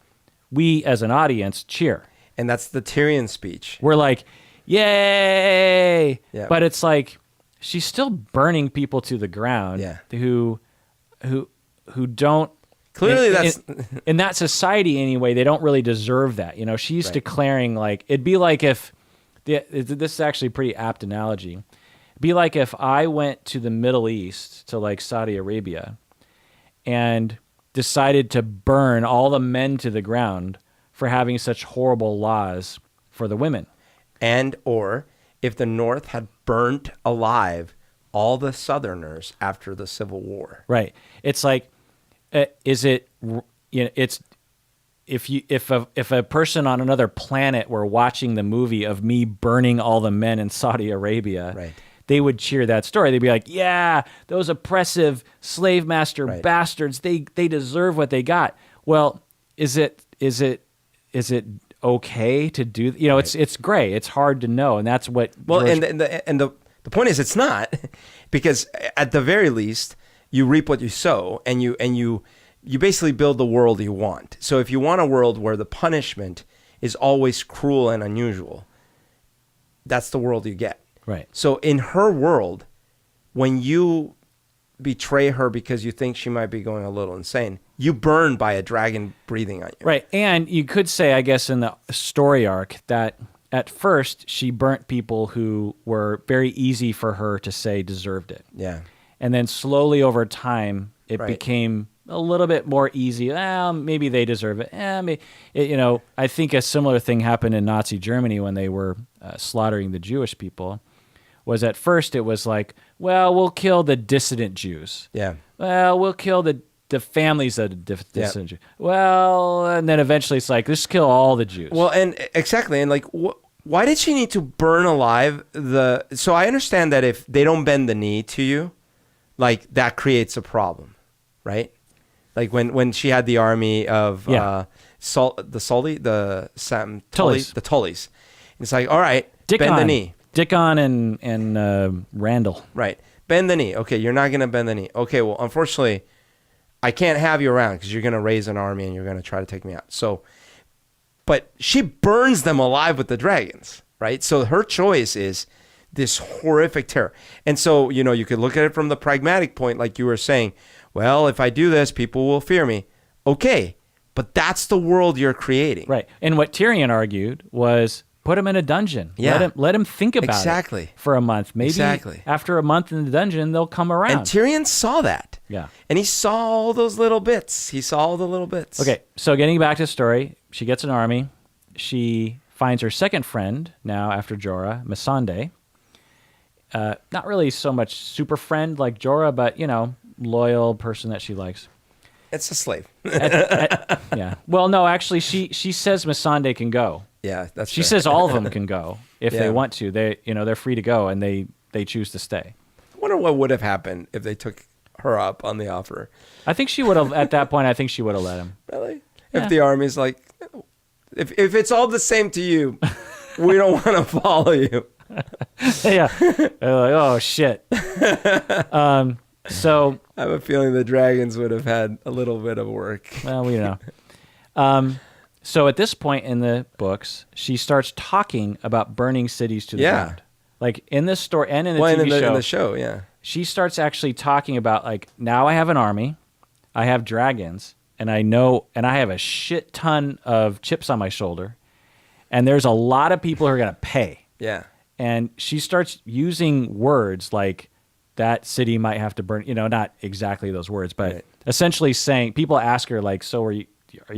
we as an audience cheer. And that's the Tyrion speech. We're like, yay! Yeah. But it's like she's still burning people to the ground. Yeah. Who don't. Clearly, that's in that society anyway. They don't really deserve that. You know, she's declaring like it'd be like if this is actually a pretty apt analogy. It'd be like if I went to the Middle East to like Saudi Arabia and decided to burn all the men to the ground for having such horrible laws for the women. And or if the North had burnt alive all the Southerners after the Civil War. Right. It's like, is it, you know, it's, if a person on another planet were watching the movie of me burning all the men in Saudi Arabia, Right. they would cheer that story. They'd be like, yeah, those oppressive slave master bastards, they deserve what they got. Well, is it okay to do? You know, it's gray. It's hard to know, and that's what. Well, and the point is, it's not, because at the very least, you reap what you sow, and you basically build the world you want. So if you want a world where the punishment is always cruel and unusual, that's the world you get. Right. So in her world, when you betray her because you think she might be going a little insane, you burn by a dragon breathing on you. Right. And you could say, I guess, in the story arc that at first she burnt people who were very easy for her to say deserved it. Yeah. And then slowly over time, it Right. became a little bit more easy. Well, maybe they deserve it. You know, I think a similar thing happened in Nazi Germany when they were slaughtering the Jewish people. Was at first it was like, well, we'll kill the dissident Jews. Yeah. Well, we'll kill the families of the dissident Jews. Well, and then eventually it's like, let's kill all the Jews. Well, and exactly. And like, why did she need to burn alive so I understand that if they don't bend the knee to you, like that creates a problem, right? Like when she had the army of the Tullys. It's like, all right, bend the knee. Dickon and Randall. Right. Bend the knee. Okay, you're not going to bend the knee. Okay, well, unfortunately, I can't have you around because you're going to raise an army and you're going to try to take me out. So, but she burns them alive with the dragons, right? So her choice is this horrific terror. And so, you know, you could look at it from the pragmatic point, like you were saying, well, if I do this, people will fear me. Okay, but that's the world you're creating. Right. And what Tyrion argued was put him in a dungeon. Yeah. Let him think about it for a month. Maybe after a month in the dungeon, they'll come around. And Tyrion saw that. Yeah. And he saw all those little bits. He saw all the little bits. Okay, so getting back to the story, she gets an army. She finds her second friend now after Jorah, Missandei. Not really so much super friend like Jorah, but, you know, loyal person that she likes. It's a slave. Yeah. Well, no, actually, she says Missandei can go. Yeah, that's She fair. says all of them can go if they want to. They're free to go, and they choose to stay. I wonder what would have happened if they took her up on the offer. I think she would have, at that point, I think she would have let him. Really? Yeah. If the army's like, if it's all the same to you, we don't want to follow you. Yeah. They're like, oh, shit. So I have a feeling the dragons would have had a little bit of work. Well, we don't know. So at this point in the books, she starts talking about burning cities to the ground. Like in this story and in the TV show. In the show, yeah. She starts actually talking about like, now I have an army, I have dragons, and I have a shit ton of chips on my shoulder, and there's a lot of people who are going to pay. Yeah. And she starts using words like, that city might have to burn, not exactly those words, but essentially saying, people ask her like, so are you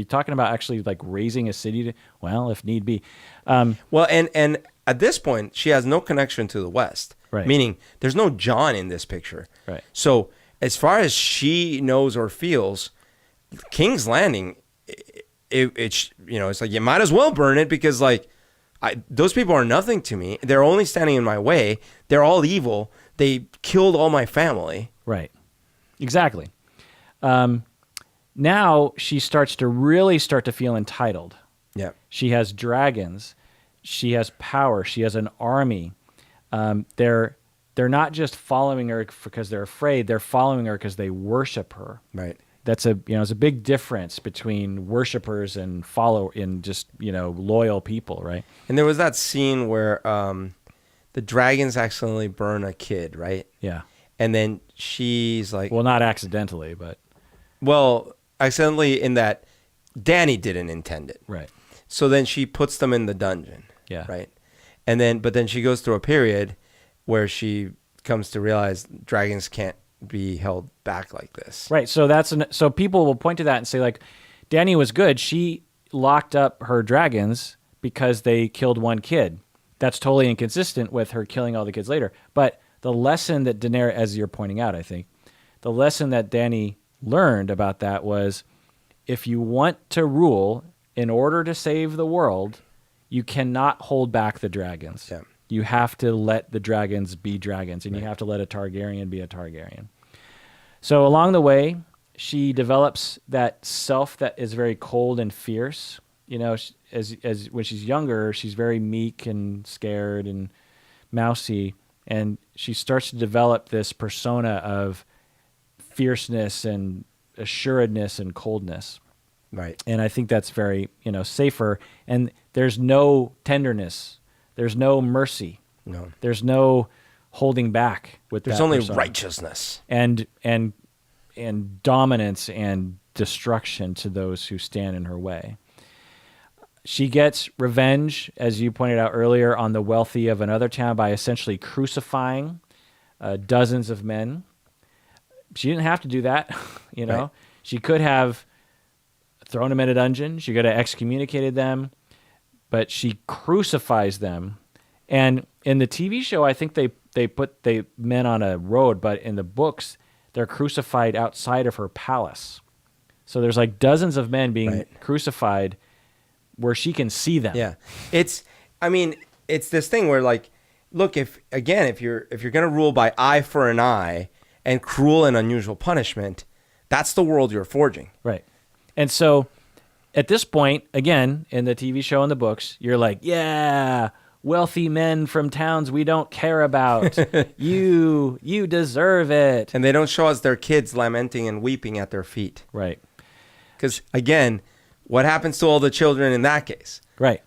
talking about actually like raising a city well, if need be. Well, and at this point, she has no connection to the West, right? Meaning there's no Jon in this picture. Right. So as far as she knows or feels, King's Landing, it's like, you might as well burn it because like, those people are nothing to me. They're only standing in my way. They're all evil. They killed all my family. Right. Exactly. Now she starts to feel entitled. Yeah. She has dragons. She has power. She has an army. They're not just following her because they're afraid. They're following her because they worship her. Right. That's it's a big difference between worshipers and just loyal people, right? And there was that scene where the dragons accidentally burn a kid, right? Yeah. And then she's like, Well, not accidentally, but well, accidentally in that Dany didn't intend it. right. So then she puts them in the dungeon. Yeah. Right. But then she goes through a period where she comes to realize dragons can't be held back like this. Right. So so people will point to that and say, like, Dany was good. She locked up her dragons because they killed one kid. That's totally inconsistent with her killing all the kids later. But the lesson that Daenerys, as you're pointing out, I think, the lesson that Dany learned about that was, if you want to rule in order to save the world, you cannot hold back the dragons. Yeah. You have to let the dragons be dragons, and you have to let a Targaryen be a Targaryen. So along the way, she develops that self that is very cold and fierce. As when she's younger, she's very meek and scared and mousy, and she starts to develop this persona of fierceness and assuredness and coldness. Right. And I think that's very, safer. And there's no tenderness. There's no mercy. No. There's no holding back with There's that only persona. righteousness. And dominance and destruction to those who stand in her way. She gets revenge, as you pointed out earlier, on the wealthy of another town by essentially crucifying dozens of men. She didn't have to do that, Right. She could have thrown them in a dungeon. She could have excommunicated them, but she crucifies them. And in the TV show, I think they put men on a road, but in the books, they're crucified outside of her palace. So there's like dozens of men being crucified where she can see them. Yeah. It's this thing where, like, look, if you're going to rule by eye for an eye and cruel and unusual punishment, that's the world you're forging. Right. And so at this point, again, in the TV show and the books, you're like, yeah, wealthy men from towns we don't care about. You deserve it. And they don't show us their kids lamenting and weeping at their feet. Right. Because, again, what happens to all the children in that case? Right.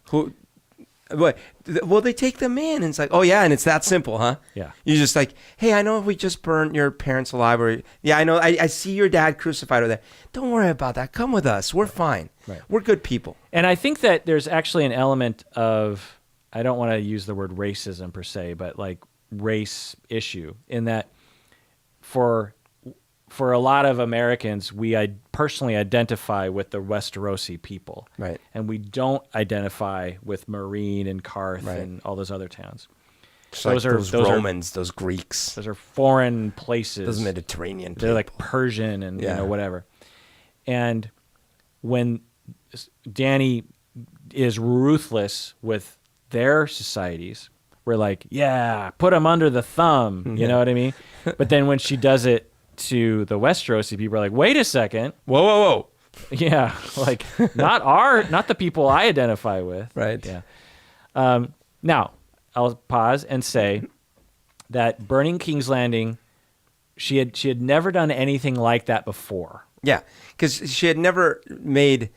Well, they take them in, and it's like, oh, yeah, and it's that simple, huh? Yeah. You're just like, hey, I know we just burned your parents alive. Or, yeah, I know. I see your dad crucified over there. Don't worry about that. Come with us. We're fine. Right. We're good people. And I think that there's actually an element of, I don't want to use the word racism per se, but like race issue, in that for a lot of Americans, we personally identify with the Westerosi people. Right. And we don't identify with Marine and Karth Right. and all those other towns. Just those are Romans, those Greeks, Those are foreign places. those Mediterranean people. They're like Persian and whatever. And when Dany is ruthless with their societies, we're like, yeah, put them under the thumb. You know what I mean? But then when she does it to the Westerosi, people are like, wait a second. Whoa. Yeah, like not the people I identify with. Right. Yeah. Now, I'll pause and say that burning King's Landing, she had never done anything like that before. Yeah, because she had never made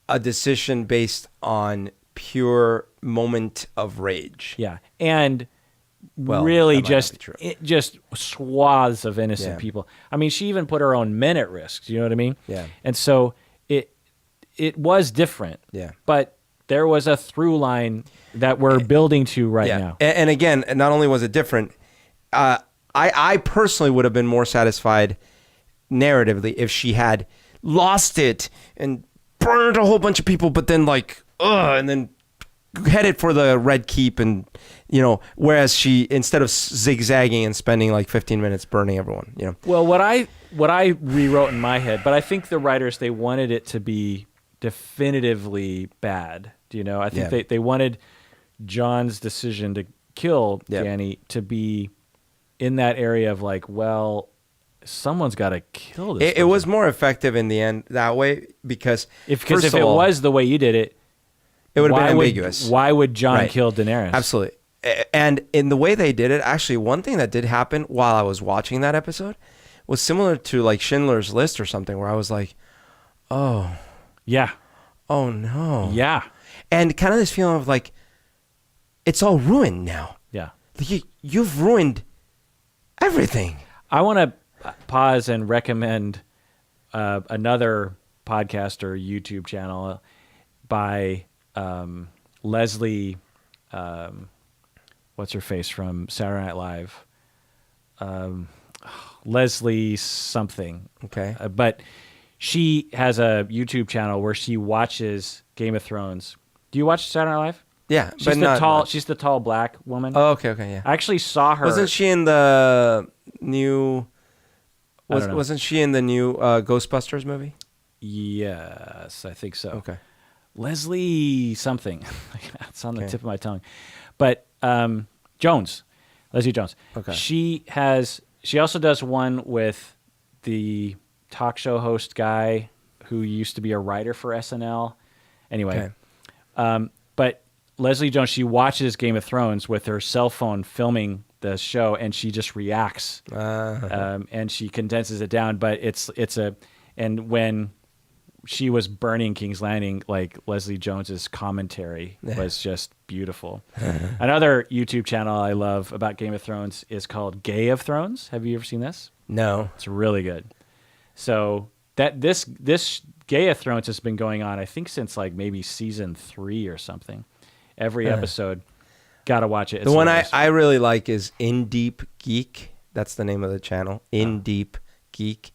a decision based on pure moment of rage. Yeah, and Well, really that might not be true. just swaths of innocent Yeah. people. I mean, she even put her own men at risk. Do you know what I mean? Yeah. And so it was different. Yeah. But there was a through line that we're building to right now. And again, not only was it different, I personally would have been more satisfied narratively if she had lost it and burned a whole bunch of people, but then and then headed for the Red Keep, and whereas she, instead of zigzagging and spending like 15 minutes burning everyone, Well, what I rewrote in my head, but I think the writers, they wanted it to be definitively bad. Do you know? I think they wanted John's decision to kill Dany to be in that area of like, well, someone's got to kill this. It was more effective in the end that way, because if it was the way you did it, it would have been ambiguous. Why would John kill Daenerys? Absolutely. And in the way they did it, actually, one thing that did happen while I was watching that episode was similar to like Schindler's List or something, where I was like, oh Yeah. no. Yeah. And kind of this feeling of like, it's all ruined now. Yeah. Like you've ruined everything. I want to pause and recommend another podcast or YouTube channel by Leslie, what's her face from Saturday Night Live? Leslie something. Okay. But she has a YouTube channel where she watches Game of Thrones. Do you watch Saturday Night Live? Yeah, She's but the not tall. much. She's the tall black woman. Oh, okay, yeah. I actually saw her. Wasn't she in the new? I don't know. Wasn't she in the new Ghostbusters movie? Yes, I think so. Okay. Leslie something. It's on the tip of my tongue. But Jones, Leslie Jones. Okay. She also does one with the talk show host guy who used to be a writer for SNL. Anyway, but Leslie Jones, she watches Game of Thrones with her cell phone filming the show, and she just reacts, and she condenses it down. But and when she was burning King's Landing, like Leslie Jones's commentary was just beautiful. Another YouTube channel I love about Game of Thrones is called Gay of Thrones. Have you ever seen this? No. It's really good. So this Gay of Thrones has been going on, I think, since like maybe season 3 or something. Every episode, gotta watch it. It's The one hilarious. I really like is In Deep Geek. That's the name of the channel. In Deep Geek,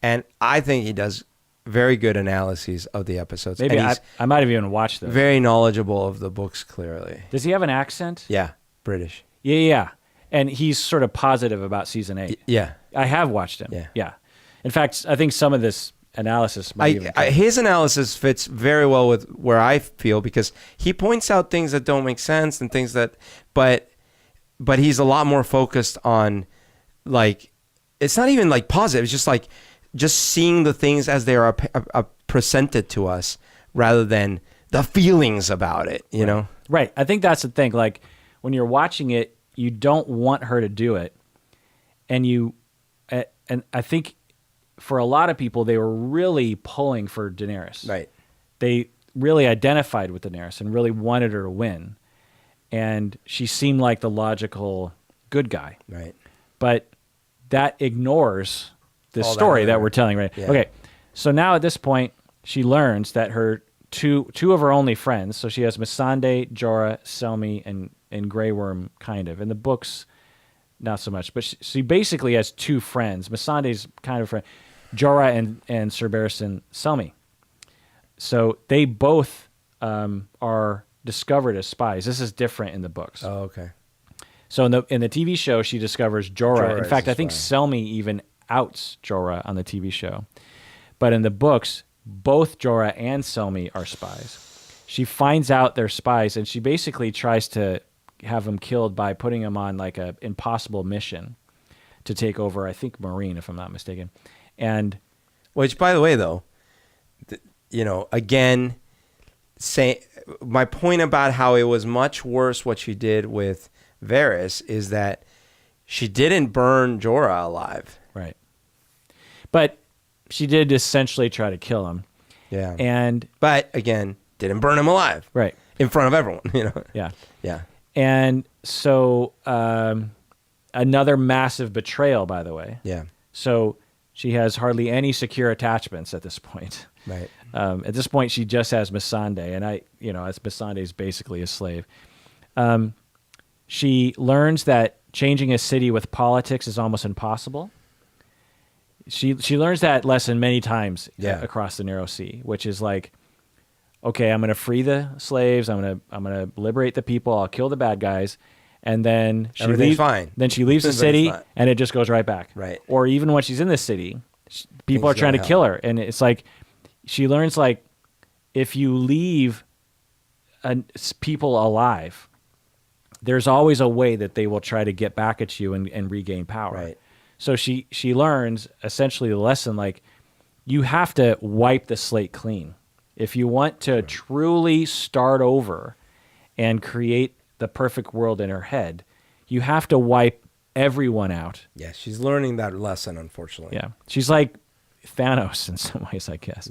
and I think he does very good analyses of the episodes. Maybe and he's I might have even watched those. very knowledgeable of the books. Clearly, Does he have an accent? yeah, British. Yeah. And he's sort of positive about season 8. Yeah, I have watched him. Yeah. In fact, I think some of this analysis might even his analysis fits very well with where I feel, because he points out things that don't make sense and things that, but he's a lot more focused on, like, it's not even like positive. It's just like seeing the things as they are presented to us rather than the feelings about it, you know? Right. I think that's the thing. Like, when you're watching it, you don't want her to do it. And I think for a lot of people, they were really pulling for Daenerys. Right. They really identified with Daenerys and really wanted her to win. And she seemed like the logical good guy. Right. But that ignores the All that story that other- we're telling, right? Yeah. Okay. So now at this point, she learns that her two of her only friends, so she has Missandei, Jorah, Selmy, and Grey Worm, kind of. In the books, not so much. But she basically has 2 friends. Missandei's kind of a friend. Jorah and Sir Barristan Selmy. So they both are discovered as spies. This is different in the books. Oh, okay. So in the TV show, she discovers Jorah. Jorah In is fact, a I think spy. Selmy even outs Jorah on the TV show. But in the books, both Jorah and Selmy are spies. She finds out they're spies, and she basically tries to have them killed by putting them on like a impossible mission to take over, I think, Marine, if I'm not mistaken. And Which, by the way, though, again, my point about how it was much worse what she did with Varys is that she didn't burn Jorah alive. right. But she did essentially try to kill him. Yeah. And But again, didn't burn him alive. right. In front of everyone, Yeah. Yeah. And so another massive betrayal, by the way. Yeah. So she has hardly any secure attachments at this point. Right. At this point, she just has Missandei, and as Missandei is basically a slave. She learns that changing a city with politics is almost impossible. She learns that lesson many times across the Narrow Sea, which is like, okay, I'm going to free the slaves. I'm going to liberate the people. I'll kill the bad guys, and then Everything's fine. Then she leaves the But it's city, not. and it just goes right back. Right. Or even when she's in the city, people Things are trying to go to kill her, and it's like she learns like if you leave people alive, there's always a way that they will try to get back at you and regain power. Right. So she learns essentially the lesson like you have to wipe the slate clean. If you want to truly start over and create the perfect world in her head, you have to wipe everyone out. Yeah, she's learning that lesson, unfortunately. Yeah. She's like Thanos in some ways, I guess.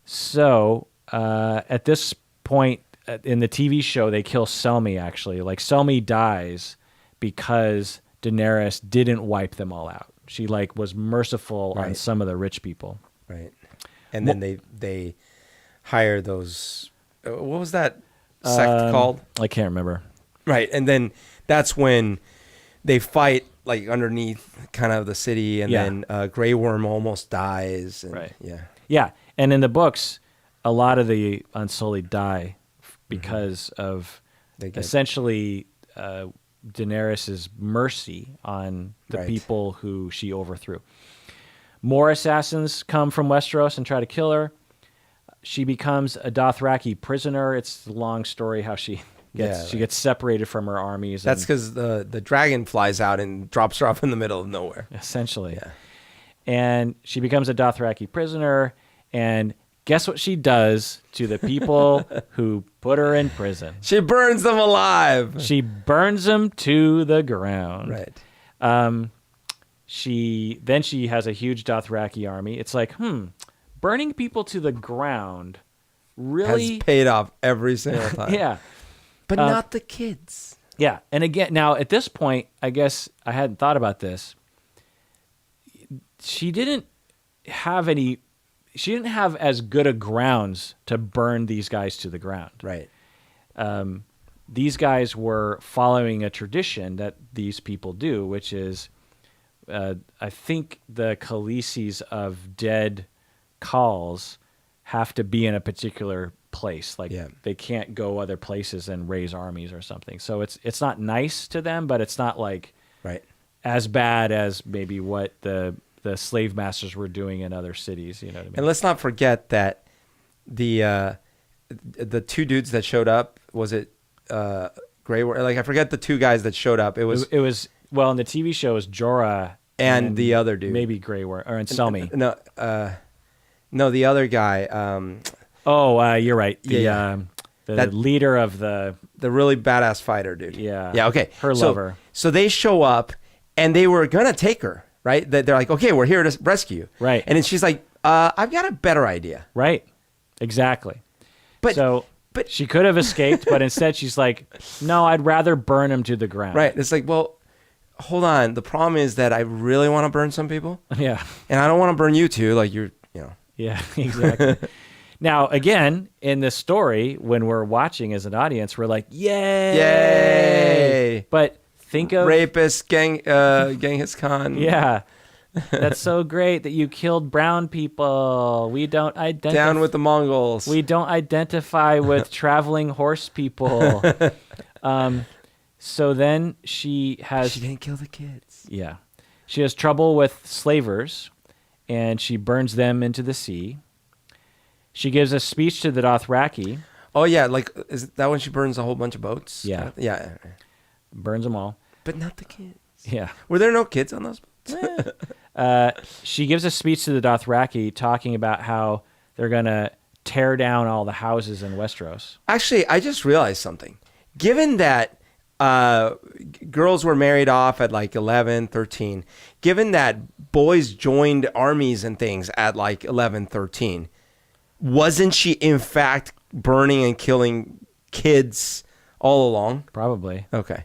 So at this point in the TV show, they kill Selmy, actually. Like, Selmy dies because Daenerys didn't wipe them all out. She, like, was merciful on some of the rich people. Right. And then they hire those... what was that sect called? I can't remember. Right. And then that's when they fight, like, underneath kind of the city, and then Grey Worm almost dies. And, Right. Yeah. Yeah. And in the books, a lot of the Unsullied die because of essentially Daenerys' mercy on the people who she overthrew. More assassins come from Westeros and try to kill her. She becomes a Dothraki prisoner. It's a long story how she gets separated from her armies. That's because the dragon flies out and drops her off in the middle of nowhere. Essentially. Yeah. And she becomes a Dothraki prisoner, and guess what she does to the people who put her in prison? She burns them alive. She burns them to the ground. Right. She has a huge Dothraki army. It's like, burning people to the ground really has paid off every single time. Yeah. But not the kids. Yeah. And again, now at this point, I guess I hadn't thought about this. She didn't have as good a grounds to burn these guys to the ground. Right. These guys were following a tradition that these people do, which is, I think the Khaleesi's of dead Khals have to be in a particular place. Like they can't go other places and raise armies or something. So it's not nice to them, but it's not like as bad as maybe what the slave masters were doing in other cities. You know what I mean? And let's not forget that the two dudes that showed up, was it Grey Worm? Like, I forget the two guys that showed up. It was well, in the TV show, it was Jorah and the other dude, maybe Grey Worm or Selmy. No, the other guy. You're right. The leader of the really badass fighter dude. Yeah. Okay. Her lover. So they show up, and they were gonna take her. Right. They're like, okay, we're here to rescue you. Right. And then she's like, I've got a better idea. Right. Exactly. But she could have escaped, but instead she's like, no, I'd rather burn him to the ground. Right. It's like, well, hold on. The problem is that I really want to burn some people. Yeah. And I don't want to burn you too. Like, you're. Yeah, exactly. Now, again, in the story, when we're watching as an audience, we're like, yay! Yay! But think of... Rapist, Genghis Khan. Yeah. That's so great that you killed brown people. We don't identify... Down with the Mongols. We don't identify with traveling horse people. So then she has... She didn't kill the kids. Yeah. She has trouble with slavers, and she burns them into the sea. She gives a speech to the Dothraki. Oh, yeah. Like, is that when she burns a whole bunch of boats? Yeah. Yeah. Burns them all. But not the kids. Yeah. Were there no kids on those boats? She gives a speech to the Dothraki talking about how they're going to tear down all the houses in Westeros. Actually, I just realized something. Given that girls were married off at like 11, 13, given that boys joined armies and things at like 11, 13, wasn't she in fact burning and killing kids all along? Probably. Okay.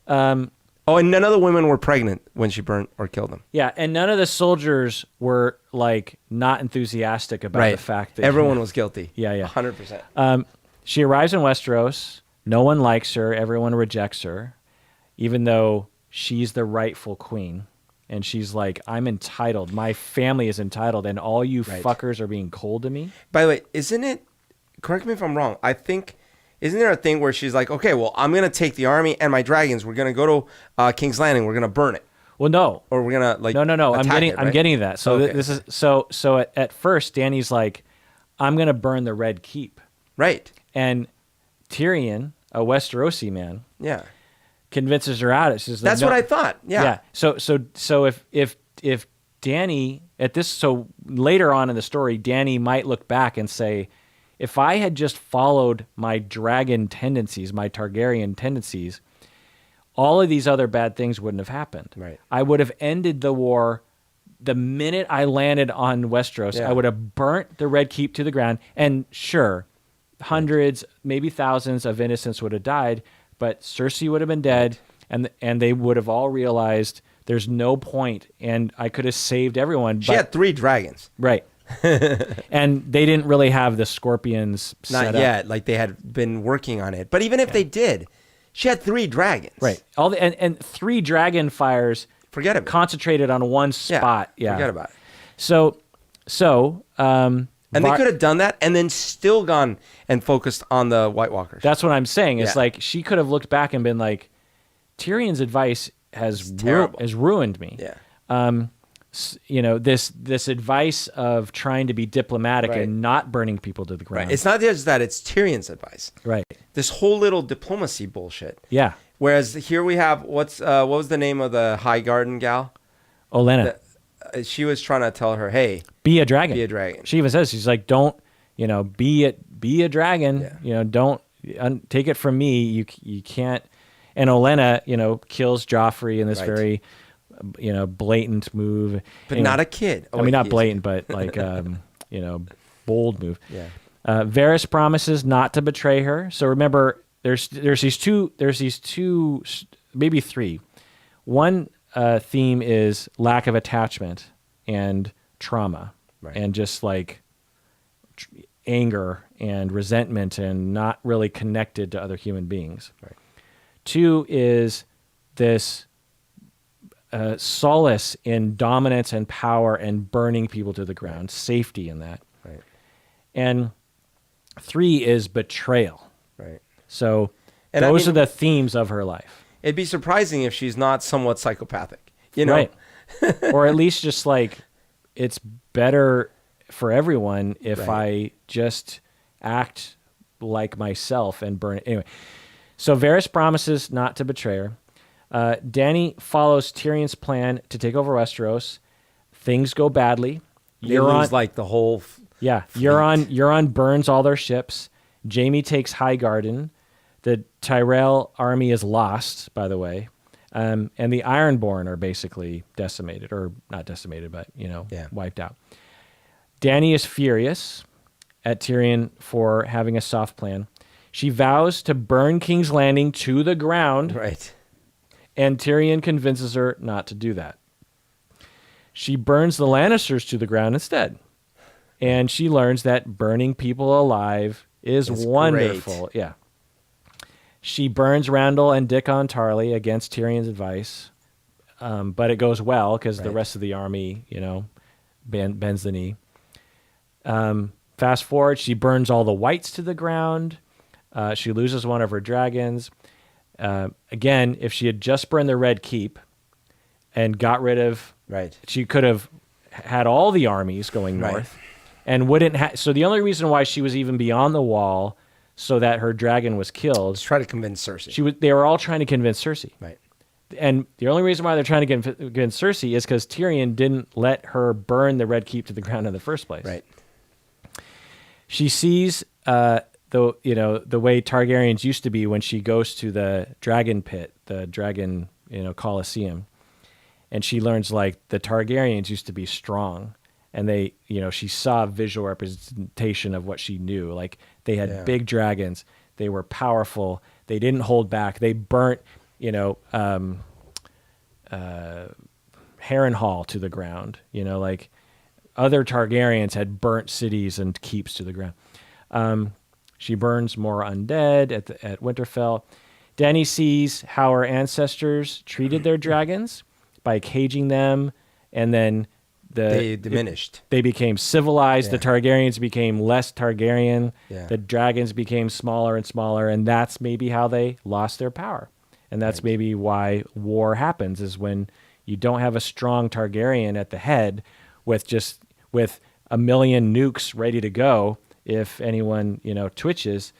And none of the women were pregnant when she burned or killed them. Yeah, and none of the soldiers were like not enthusiastic about the fact that everyone was guilty. Yeah, 100%. She arrives in Westeros. No one likes her. Everyone rejects her, even though she's the rightful queen. And she's like, I'm entitled. My family is entitled, and all you fuckers are being cold to me. By the way, isn't it, correct me if I'm wrong, I think, isn't there a thing where she's like, okay, well, I'm going to take the army and my dragons. We're going to go to King's Landing. We're going to burn it. Well, no. Or we're going to like No. I'm getting to that. So okay. This is so at first, Dany's like, I'm going to burn the Red Keep. Right. And Tyrion, a Westerosi man, convinces her out. It's just like, that's what I thought. Yeah. So if Dany so later on in the story, Dany might look back and say, if I had just followed my dragon tendencies, my Targaryen tendencies, all of these other bad things wouldn't have happened. Right. I would have ended the war the minute I landed on Westeros. Yeah. I would have burnt the Red Keep to the ground. And sure, hundreds, maybe thousands of innocents would have died, but Cersei would have been dead, and they would have all realized there's no point, and I could have saved everyone. She had 3 dragons. Right. And they didn't really have the scorpions set Not up. yet. Like they had been working on it. But even if they did, she had 3 dragons. Right. And 3 dragon fires Forget it. concentrated on one spot. Yeah. Forget about it. So And they could have done that and then still gone and focused on the White Walkers. that's what I'm saying. It's Yeah. like she could have looked back and been like, Tyrion's advice has terrible. ruined me. Yeah. This advice of trying to be diplomatic Right. and not burning people to the ground. Right. It's not just that, it's Tyrion's advice. Right. This whole little diplomacy bullshit. Yeah. Whereas here we have, what was the name of the High Garden gal? Olenna, She was trying to tell her, hey, be a dragon. be a dragon. She even says, she's like, don't, be a dragon. Yeah. Don't take it from me. You can't. And Olenna, kills Joffrey in this Right. very, blatant move. But Anyway, not a kid. Oh, I mean, wait, not he is. blatant, but like, bold move. Yeah. Varys promises not to betray her. So remember, there's these two, maybe 3. One theme is lack of attachment and trauma, Right. and just like anger and resentment, and not really connected to other human beings. Right. 2 is this solace in dominance and power and burning people to the ground, safety in that. Right. And 3 is betrayal. Right. So And I those mean- are the themes of her life. It'd be surprising if she's not somewhat psychopathic. Right. Or at least just like, it's better for everyone if Right. I just act like myself and burn it. Anyway, so Varys promises not to betray her. Dany follows Tyrion's plan to take over Westeros. Things go badly. They lose like the whole... Euron burns all their ships. Jaime takes Highgarden. The Tyrell army is lost, by the way. And the Ironborn are basically decimated, or not decimated, but, wiped out. Dany is furious at Tyrion for having a soft plan. She vows to burn King's Landing to the ground, Right. and Tyrion convinces her not to do that. She burns the Lannisters to the ground instead. And she learns that burning people alive is It's wonderful. great. Yeah. She burns Randall and Dickon Tarly against Tyrion's advice. But it goes well because the Right. rest of the army, bends the knee. Fast forward, she burns all the whites to the ground. She loses one of her dragons. Again, if she had just burned the Red Keep and got rid of, Right. she could have had all the armies going Right. north, and wouldn't. So the only reason why she was even beyond the wall, so that her dragon was killed, Let's try to convince Cersei. they were all trying to convince Cersei. Right. And the only reason why they're trying to convince Cersei is because Tyrion didn't let her burn the Red Keep to the ground in the first place. Right. She sees the way Targaryens used to be when she goes to the dragon pit, the dragon Colosseum, and she learns like the Targaryens used to be strong, and they she saw visual representation of what she knew. Like they had big dragons, they were powerful, they didn't hold back, they burnt Harrenhal to the ground. Like other Targaryens had burnt cities and keeps to the ground. She burns more undead at Winterfell. Dany sees how her ancestors treated their dragons by caging them, and then They diminished. They became civilized. Yeah. The Targaryens became less Targaryen. Yeah. The dragons became smaller and smaller, and that's maybe how they lost their power. And that's maybe why war happens, is when you don't have a strong Targaryen at the head with a million nukes ready to go. If anyone, twitches,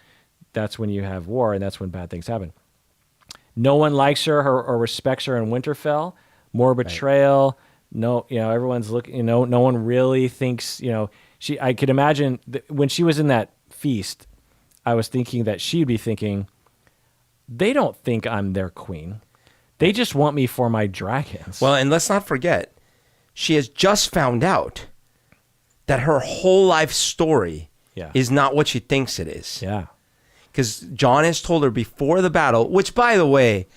that's when you have war, and that's when bad things happen. No one likes her or respects her in Winterfell. More betrayal. No, everyone's looking, no one really thinks, I could imagine when she was in that feast, I was thinking that she'd be thinking, they don't think I'm their queen. They just want me for my dragons. Well, and let's not forget, she has just found out that her whole life story Yeah. is not what she thinks it is. Yeah. Because Jon has told her before the battle, which, by the way,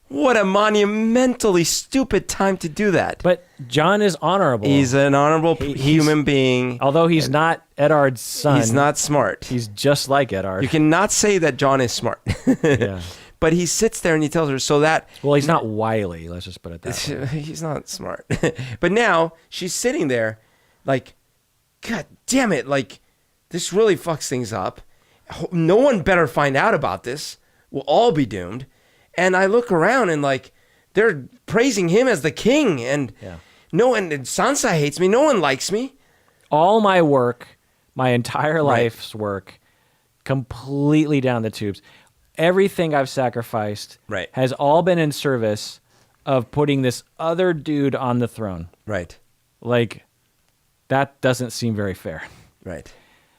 what a monumentally stupid time to do that. But Jon is honorable. He's an honorable human being. Although he's not Eddard's son. He's not smart. He's just like Eddard. You cannot say that Jon is smart. Yeah. But he sits there and he tells her, so that... Well, he's not wily. Let's just put it that way. He's not smart. But now she's sitting there like, God damn it. Like, this really fucks things up. No one better find out about this. We'll all be doomed. And I look around and like, they're praising him as the king. And no one, and Sansa hates me. No one likes me. All my work, my entire life's work, completely down the tubes. Everything I've sacrificed has all been in service of putting this other dude on the throne. Right. Like, that doesn't seem very fair. Right.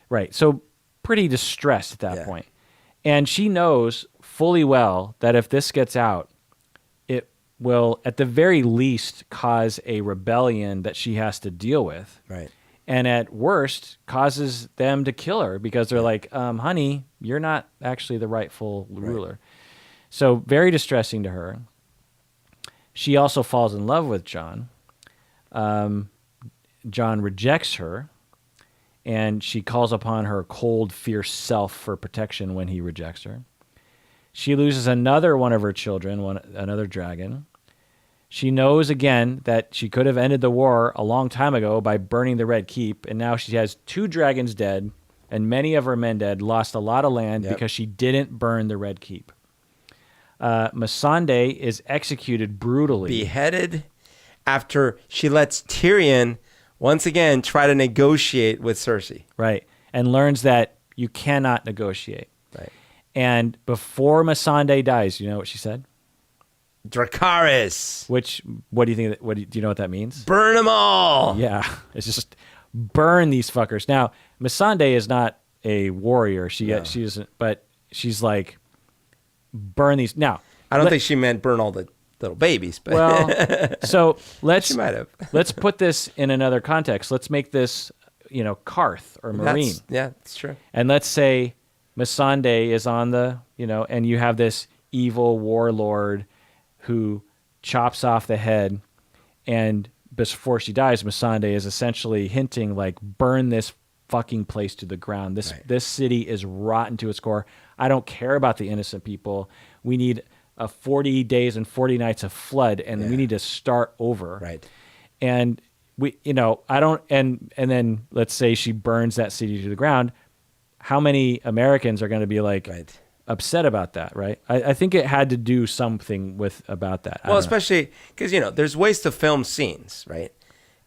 Right. So pretty distressed at that point. And she knows fully well that if this gets out, it will at the very least cause a rebellion that she has to deal with. Right. And at worst causes them to kill her because they're like, honey, you're not actually the rightful ruler. So very distressing to her. She also falls in love with Jon. Jon rejects her, and she calls upon her cold, fierce self for protection when he rejects her. She loses another one of her children, another dragon. She knows again that she could have ended the war a long time ago by burning the Red Keep, and now she has 2 dragons dead and many of her men dead, lost a lot of land because she didn't burn the Red Keep. Missandei is executed brutally. Beheaded after she lets Tyrion once again try to negotiate with Cersei. Right. And learns that you cannot negotiate. Right. And before Missandei dies, you know what she said? Dracarys. Which, what do you think? Do you know what that means? Burn them all. Yeah. It's just burn these fuckers. Now, Missandei is not a warrior. She isn't, but she's like, burn these. Now, I don't think she meant burn all the little babies. But well, so she might have. Let's put this in another context. Let's make this, Karth or Marine. That's true. And let's say Missandei is on the, and you have this evil warlord who chops off the head, and before she dies, Missandei is essentially hinting like, burn this fucking place to the ground. This city is rotten to its core. I don't care about the innocent people. We need a 40 days and 40 nights of flood, and we need to start over. Right. And and then let's say she burns that city to the ground. How many Americans are going to be like upset about that, right? I think it had to do something about that. Well, especially because, there's ways to film scenes, right?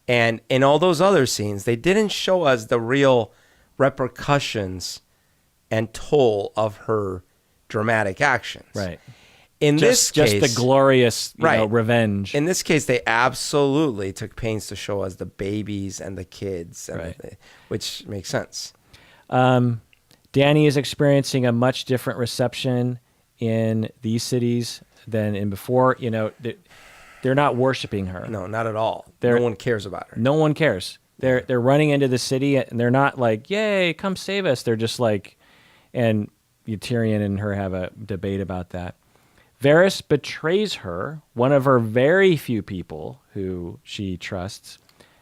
And in all those other scenes, they didn't show us the real repercussions and toll of her dramatic actions. Right. In this case, just the glorious revenge. In this case, they absolutely took pains to show us the babies and the kids, which makes sense. Dany is experiencing a much different reception in these cities than in before. They're not worshiping her. No, not at all. No one cares about her. No one cares. They're running into the city, and they're not like, "Yay, come save us." They're just like, and Tyrion and her have a debate about that. Varys betrays her, one of her very few people who she trusts,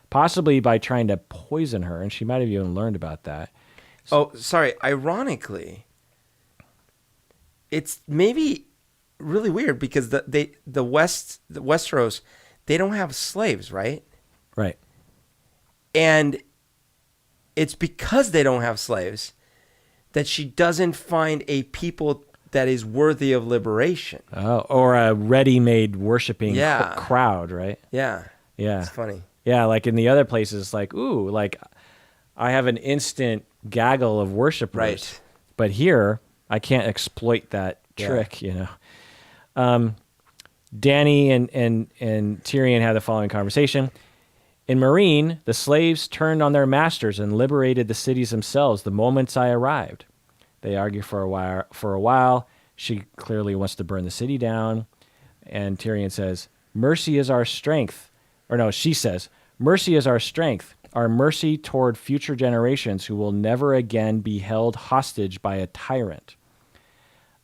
possibly by trying to poison her, and she might have even learned about that. Oh, sorry. Ironically, it's maybe really weird because the Westeros, they don't have slaves, right? Right. And it's because they don't have slaves that she doesn't find a people that is worthy of liberation. Oh, or a ready-made worshiping crowd, right? Yeah. Yeah. It's funny. Yeah, like in the other places, like, ooh, like I have an instant gaggle of worshipers. Right. But here, I can't exploit that trick, Dany and Tyrion had the following conversation. In Marine, the slaves turned on their masters and liberated the cities themselves the moment I arrived. They argue for a while. She clearly wants to burn the city down. and Tyrion says, "Mercy is our strength." Or no, she says, "Mercy is our strength, our mercy toward future generations who will never again be held hostage by a tyrant."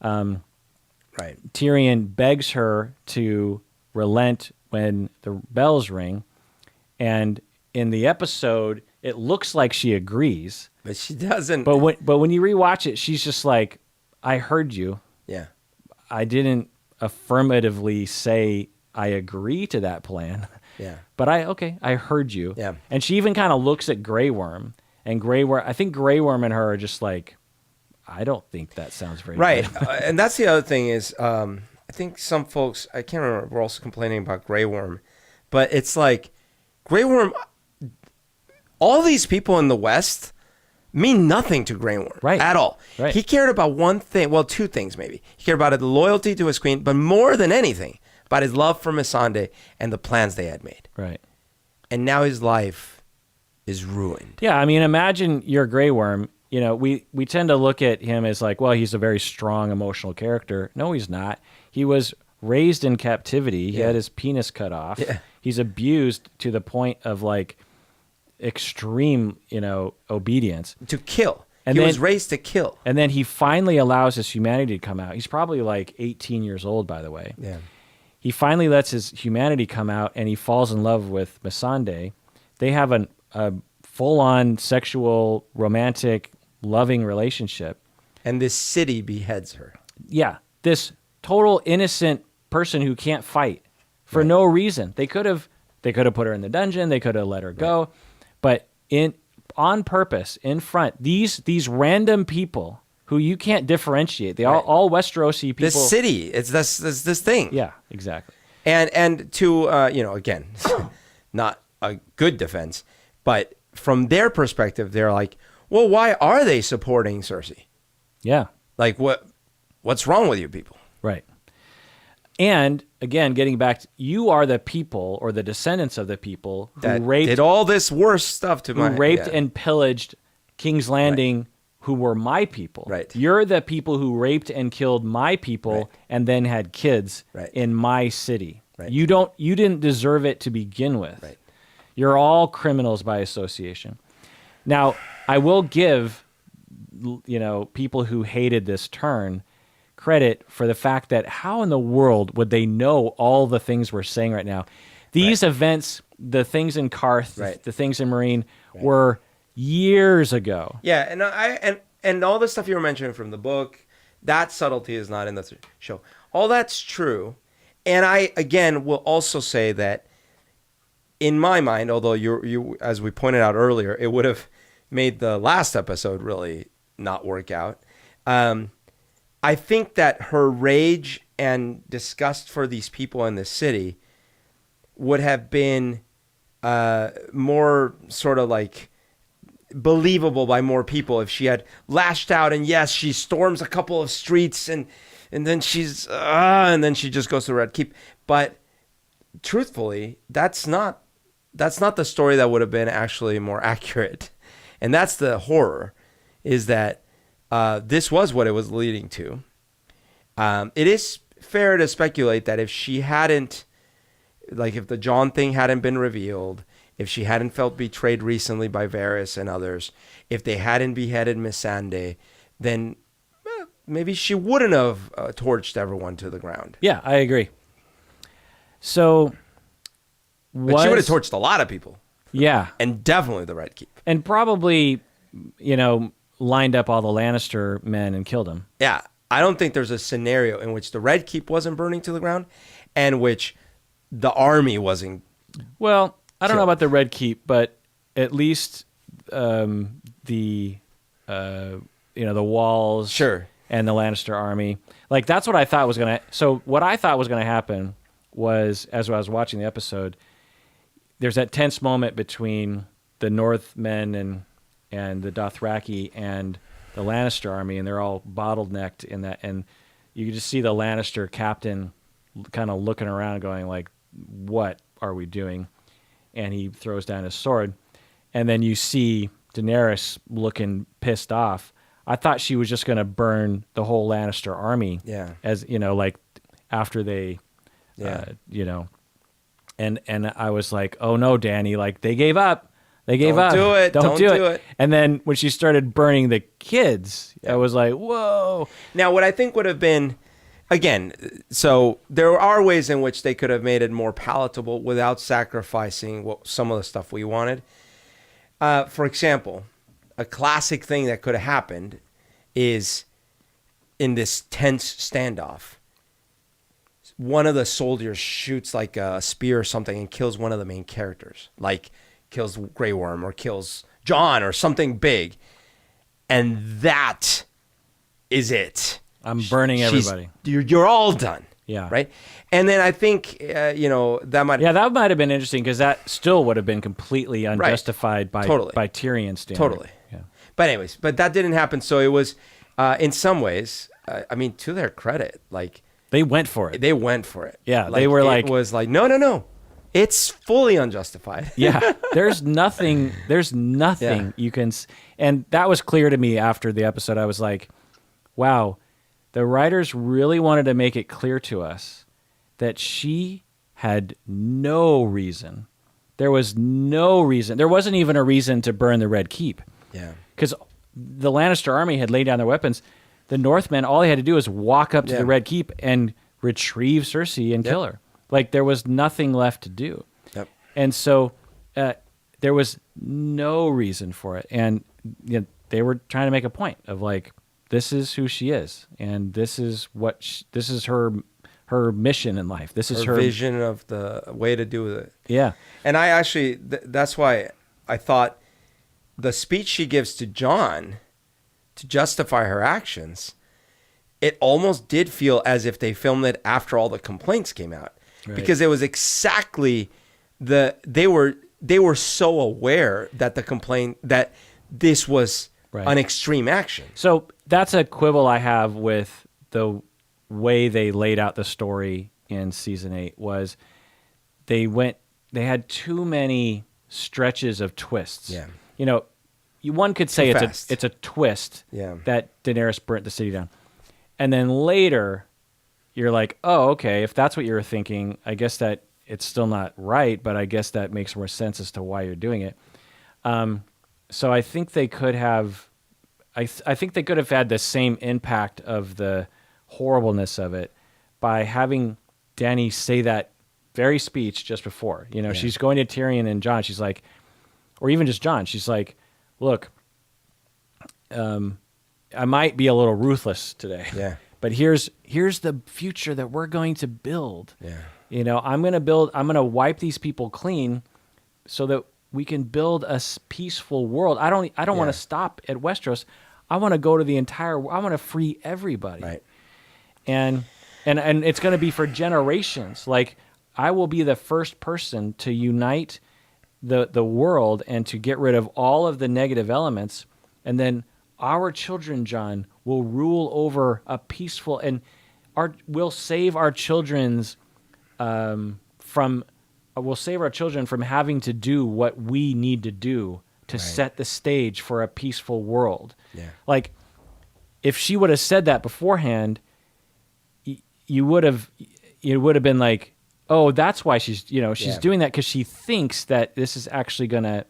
Right. Tyrion begs her to relent when the bells ring, and in the episode, it looks like she agrees. But she doesn't. But when you rewatch it, she's just like, "I heard you. Yeah. I didn't affirmatively say I agree to that plan." Yeah. But I heard you. Yeah. And she even kind of looks at Grey Worm, and I think Grey Worm and her are just like, "I don't think that sounds very Right. good." And that's the other thing is, I think some folks, I can't remember, were also complaining about Grey Worm. But it's like, Grey Worm, all these people in the West mean nothing to Grey Worm at all. Right. He cared about one thing, well, two things maybe. He cared about the loyalty to his queen, but more than anything, about his love for Missandei and the plans they had made. Right. And now his life is ruined. Yeah, I mean, imagine you're Grey Worm. You know, we tend to look at him as like, well, he's a very strong emotional character. No, he's not. He was raised in captivity. He had his penis cut off. Yeah. He's abused to the point of like extreme, obedience. To kill. And he then- was raised to kill. And then he finally allows his humanity to come out. He's probably like 18 years old, by the way. Yeah. He finally lets his humanity come out, and he falls in love with Missandei. They have a full-on sexual, romantic, loving relationship. And this city beheads her. Yeah, this total innocent person who can't fight for no reason. They could have put her in the dungeon. They could have let her go, but on purpose, in front, these random people who you can't differentiate. They all Westerosi people. This city, it's this thing. Yeah, exactly. And to again, not a good defense, but from their perspective, they're like, well, why are they supporting Cersei? Yeah. Like, what's wrong with you people? Right. And again, getting back to, you are the people or the descendants of the people who That raped did all this worse stuff to and pillaged King's Landing, who were my people. Right. You're the people who raped and killed my people and then had kids in my city. Right. You didn't deserve it to begin with. Right. You're all criminals by association. Now, I will give people who hated this turn credit for the fact that how in the world would they know all the things we're saying right now? These events, the things in Karth, the things in Marine, were years ago. Yeah, and all the stuff you were mentioning from the book, that subtlety is not in the show. All that's true. And I, again, will also say that in my mind, although you as we pointed out earlier, it would have made the last episode really not work out. I think that her rage and disgust for these people in the city would have been more sort of like believable by more people if she had lashed out, and yes, she storms a couple of streets and then and then she just goes to Red Keep. But truthfully, that's not the story that would have been actually more accurate. And that's the horror, is that this was what it was leading to. It is fair to speculate that if she hadn't, like if the Jon thing hadn't been revealed, if she hadn't felt betrayed recently by Varys and others, if they hadn't beheaded Missandei, then maybe she wouldn't have torched everyone to the ground. Yeah, I agree. So, but she would have torched a lot of people. Yeah. And definitely the Red Keep. And probably, lined up all the Lannister men and killed them. Yeah. I don't think there's a scenario in which the Red Keep wasn't burning to the ground and which the army wasn't. Well, I don't know about the Red Keep, but at least the walls, Sure, and the Lannister army. Like that's what I thought was gonna. So what I thought was gonna happen was, as I was watching the episode, there's that tense moment between the Northmen and the Dothraki and the Lannister army, and they're all bottlenecked in that, and you just see the Lannister captain kind of looking around, going like, "What are we doing?" And he throws down his sword, and then you see Daenerys looking pissed off. I thought she was just going to burn the whole Lannister army. Yeah. As like after they Yeah. And I was like, oh no, Danny, like they gave up. They gave Don't up. do it. Don't do do it. And then when she started burning the kids, Yeah. I was like, whoa. Now, what I think would have been, again, so there are ways in which they could have made it more palatable without sacrificing some of the stuff we wanted. For example, a classic thing that could have happened is in this tense standoff, one of the soldiers shoots like a spear or something and kills one of the main characters, like kills Grey Worm or kills John or something big. And that is it. I'm burning everybody. You're all done. Yeah. Right. And then I think, that might. Yeah, that might have been interesting because that still would have been completely unjustified by Tyrion's standard. Totally. Yeah. But anyways, that didn't happen. So it was, in some ways, to their credit, like they went for it. They went for it. Yeah. They were like, it was like, no. It's fully unjustified. Yeah. There's nothing you can. And that was clear to me after the episode. I was like, wow, the writers really wanted to make it clear to us that she had no reason. There was no reason. There wasn't even a reason to burn the Red Keep. Yeah. Because the Lannister army had laid down their weapons. The Northmen, all they had to do was walk up to the Red Keep and retrieve Cersei and kill her. Like, there was nothing left to do. Yep. And so there was no reason for it. And they were trying to make a point of, like, this is who she is. And this is this is her mission in life. This is her vision of the way to do it. Yeah. And I actually, that's why I thought the speech she gives to John to justify her actions, it almost did feel as if they filmed it after all the complaints came out. Right. Because it was exactly they were so aware that that this was an extreme action. So that's a quibble I have with the way they laid out the story in season 8 was they had too many stretches of twists. Yeah. One could say it's a twist that Daenerys burnt the city down. And then later you're like, oh, okay, if that's what you're thinking, I guess that it's still not right, but I guess that makes more sense as to why you're doing it. So I think they could have, I think they could have had the same impact of the horribleness of it by having Dany say that very speech just before. She's going to Tyrion and Jon. She's like, or even just Jon. She's like, look, I might be a little ruthless today. Yeah. But here's the future that we're going to build. Yeah. I'm going to wipe these people clean so that we can build a peaceful world. I don't want to stop at Westeros. I want to go to I want to free everybody. Right. And it's going to be for generations. Like, I will be the first person to unite the world and to get rid of all of the negative elements, and then our children, John, will rule over a peaceful and we'll save our children's from having to do what we need to do to set the stage for a peaceful world. Yeah. Like, if she would have said that beforehand, you would have been like, oh, that's why she's doing that because she thinks that this is actually going to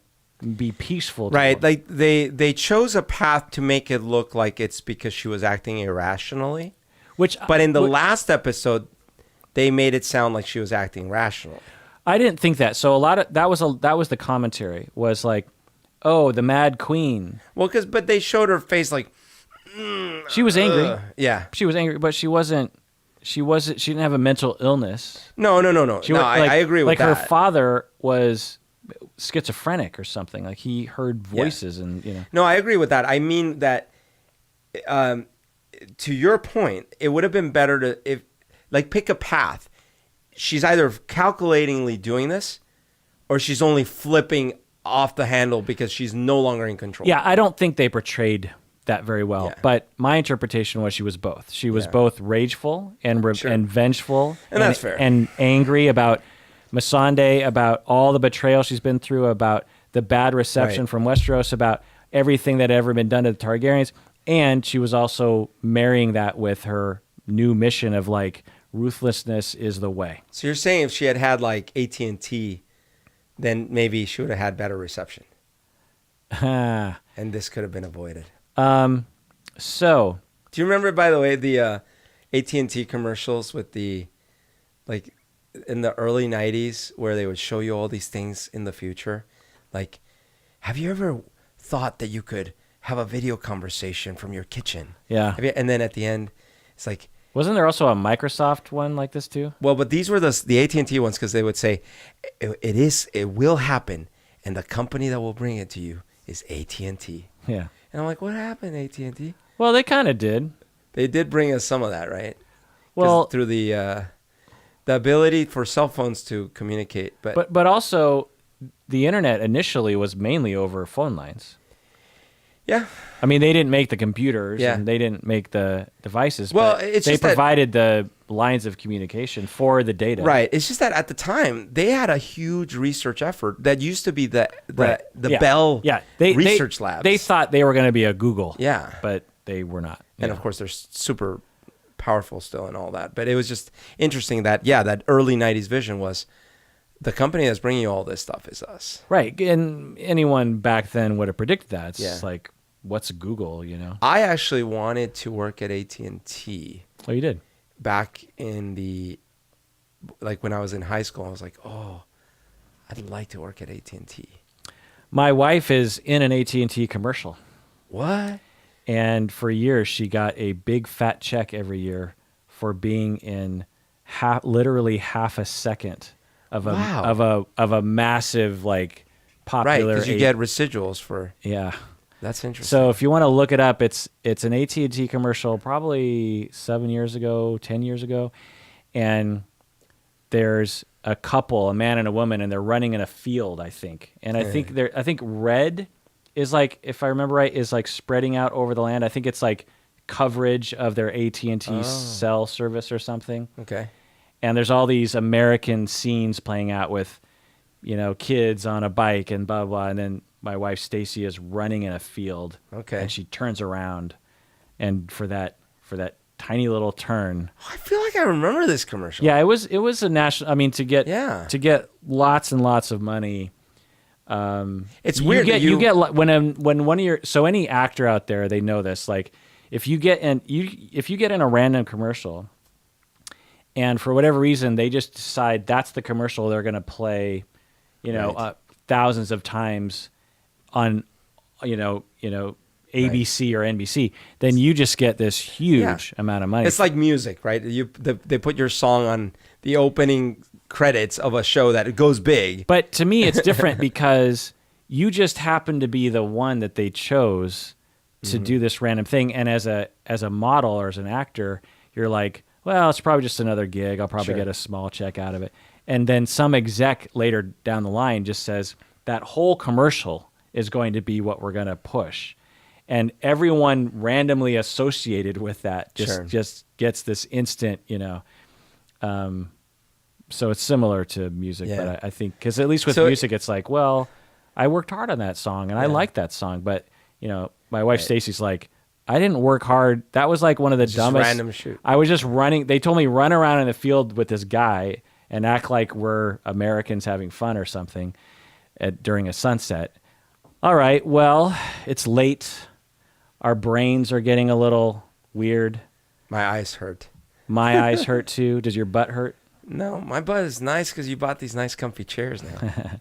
be peaceful. Right. Like they chose a path to make it look like it's because she was acting irrationally. But in the last episode, they made it sound like she was acting rational. I didn't think that. So a lot of that was the commentary was like, oh, the Mad Queen. Well, but they showed her face like she was angry. Yeah, she was angry, but she wasn't. She didn't have a mental illness. No. I agree with that. Like, her father was schizophrenic or something. Like, he heard voices and. No, I agree with that. I mean that. To your point, it would have been better to pick a path. She's either calculatingly doing this, or she's only flipping off the handle because she's no longer in control. Yeah, I don't think they portrayed that very well. Yeah. But my interpretation was she was both. She was both rageful and vengeful, and that's fair, and angry about Missandei, about all the betrayal she's been through, about the bad reception from Westeros, about everything that had ever been done to the Targaryens, and she was also marrying that with her new mission of like ruthlessness is the way. So you're saying if she had had like AT&T, then maybe she would have had better reception, and this could have been avoided. So Do you remember, by the way, the AT&T commercials with the, like, in the early 90s where they would show you all these things in the future? Like, have you ever thought that you could have a video conversation from your kitchen? yeah, And then at the end, it's like, wasn't there also a Microsoft one like this too? well, but these were the AT&T ones, because they would say, it will happen, and the company that will bring it to you is AT&T. Yeah. And I'm like, what happened, AT&T? Well, they kind of did. They did bring us some of that, right? 'Cause Well, through the ability for cell phones to communicate, but also the internet initially was mainly over phone lines. yeah, I mean, they didn't make the computers Yeah. and they didn't make the devices. Well, but it's they just that- provided the lines of communication for the data. right. It's just that at the time they had a huge research effort that used to be the Right. Yeah. Bell They research labs. They thought they were going to be a Google. Yeah. But they were not. And Yeah. of course they're super powerful still and all that. But it was just interesting that that early 90s vision was the company that's bringing you all this stuff is us. Right. And anyone back then would have predicted that. It's Yeah. like, what's Google, you know? I actually wanted to work at AT&T Oh, you did? back in when I was in high school. I was like, oh, I'd like to work at AT&T. My wife is in an AT&T commercial. What? And for years, she got a big fat check every year for being in literally half a second of a Wow. of a massive like Right, popular. because you get residuals for. yeah. That's interesting. So if you want to look it up, it's an AT&T commercial, probably 7 years ago, 10 years ago, and there's a couple, a man and a woman, and they're running in a field, I think. And I think red is like, if I remember right, is like spreading out over the land. I think it's like coverage of their AT&T cell service or something. Okay. And there's all these American scenes playing out with, you know, kids on a bike and blah, blah. And then my wife, Stacy, is running in a field. Okay. And she turns around. And for that tiny little turn. I feel like I remember this commercial. Yeah, it was a national, I mean, to get lots and lots of money. It's weird that you get when one of your, so any actor out there, they know this, like if you get in a random commercial and for whatever reason they just decide that's the commercial they're going to play, you know, Right. thousands of times on you know ABC or NBC, then you just get this huge amount of money. It's like music, right? They put your song on the opening credits of a show that it goes big. But to me, it's different because you just happen to be the one that they chose to do this random thing. And as a model or as an actor, you're like, well, it's probably just another gig. I'll probably get a small check out of it. And then some exec later down the line just says that whole commercial is going to be what we're going to push. And everyone randomly associated with that just gets this instant, you know. So it's similar to music, but I think because at least with music, it's like, well, I worked hard on that song and I like that song, but you know, my wife Stacy's like, I didn't work hard. That was like one of the dumbest. Random shoot. I was just running. They told me run around in the field with this guy and act like we're Americans having fun or something during a sunset. All right, well, it's late. Our brains are getting a little weird. My eyes hurt. My eyes hurt too. Does your butt hurt? No, my butt is nice because you bought these nice comfy chairs now.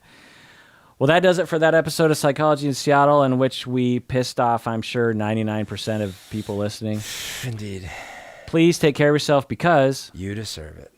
Well, that does it for that episode of Psychology in Seattle, in which we pissed off, I'm sure, 99% of people listening. Indeed. Please take care of yourself because You deserve it.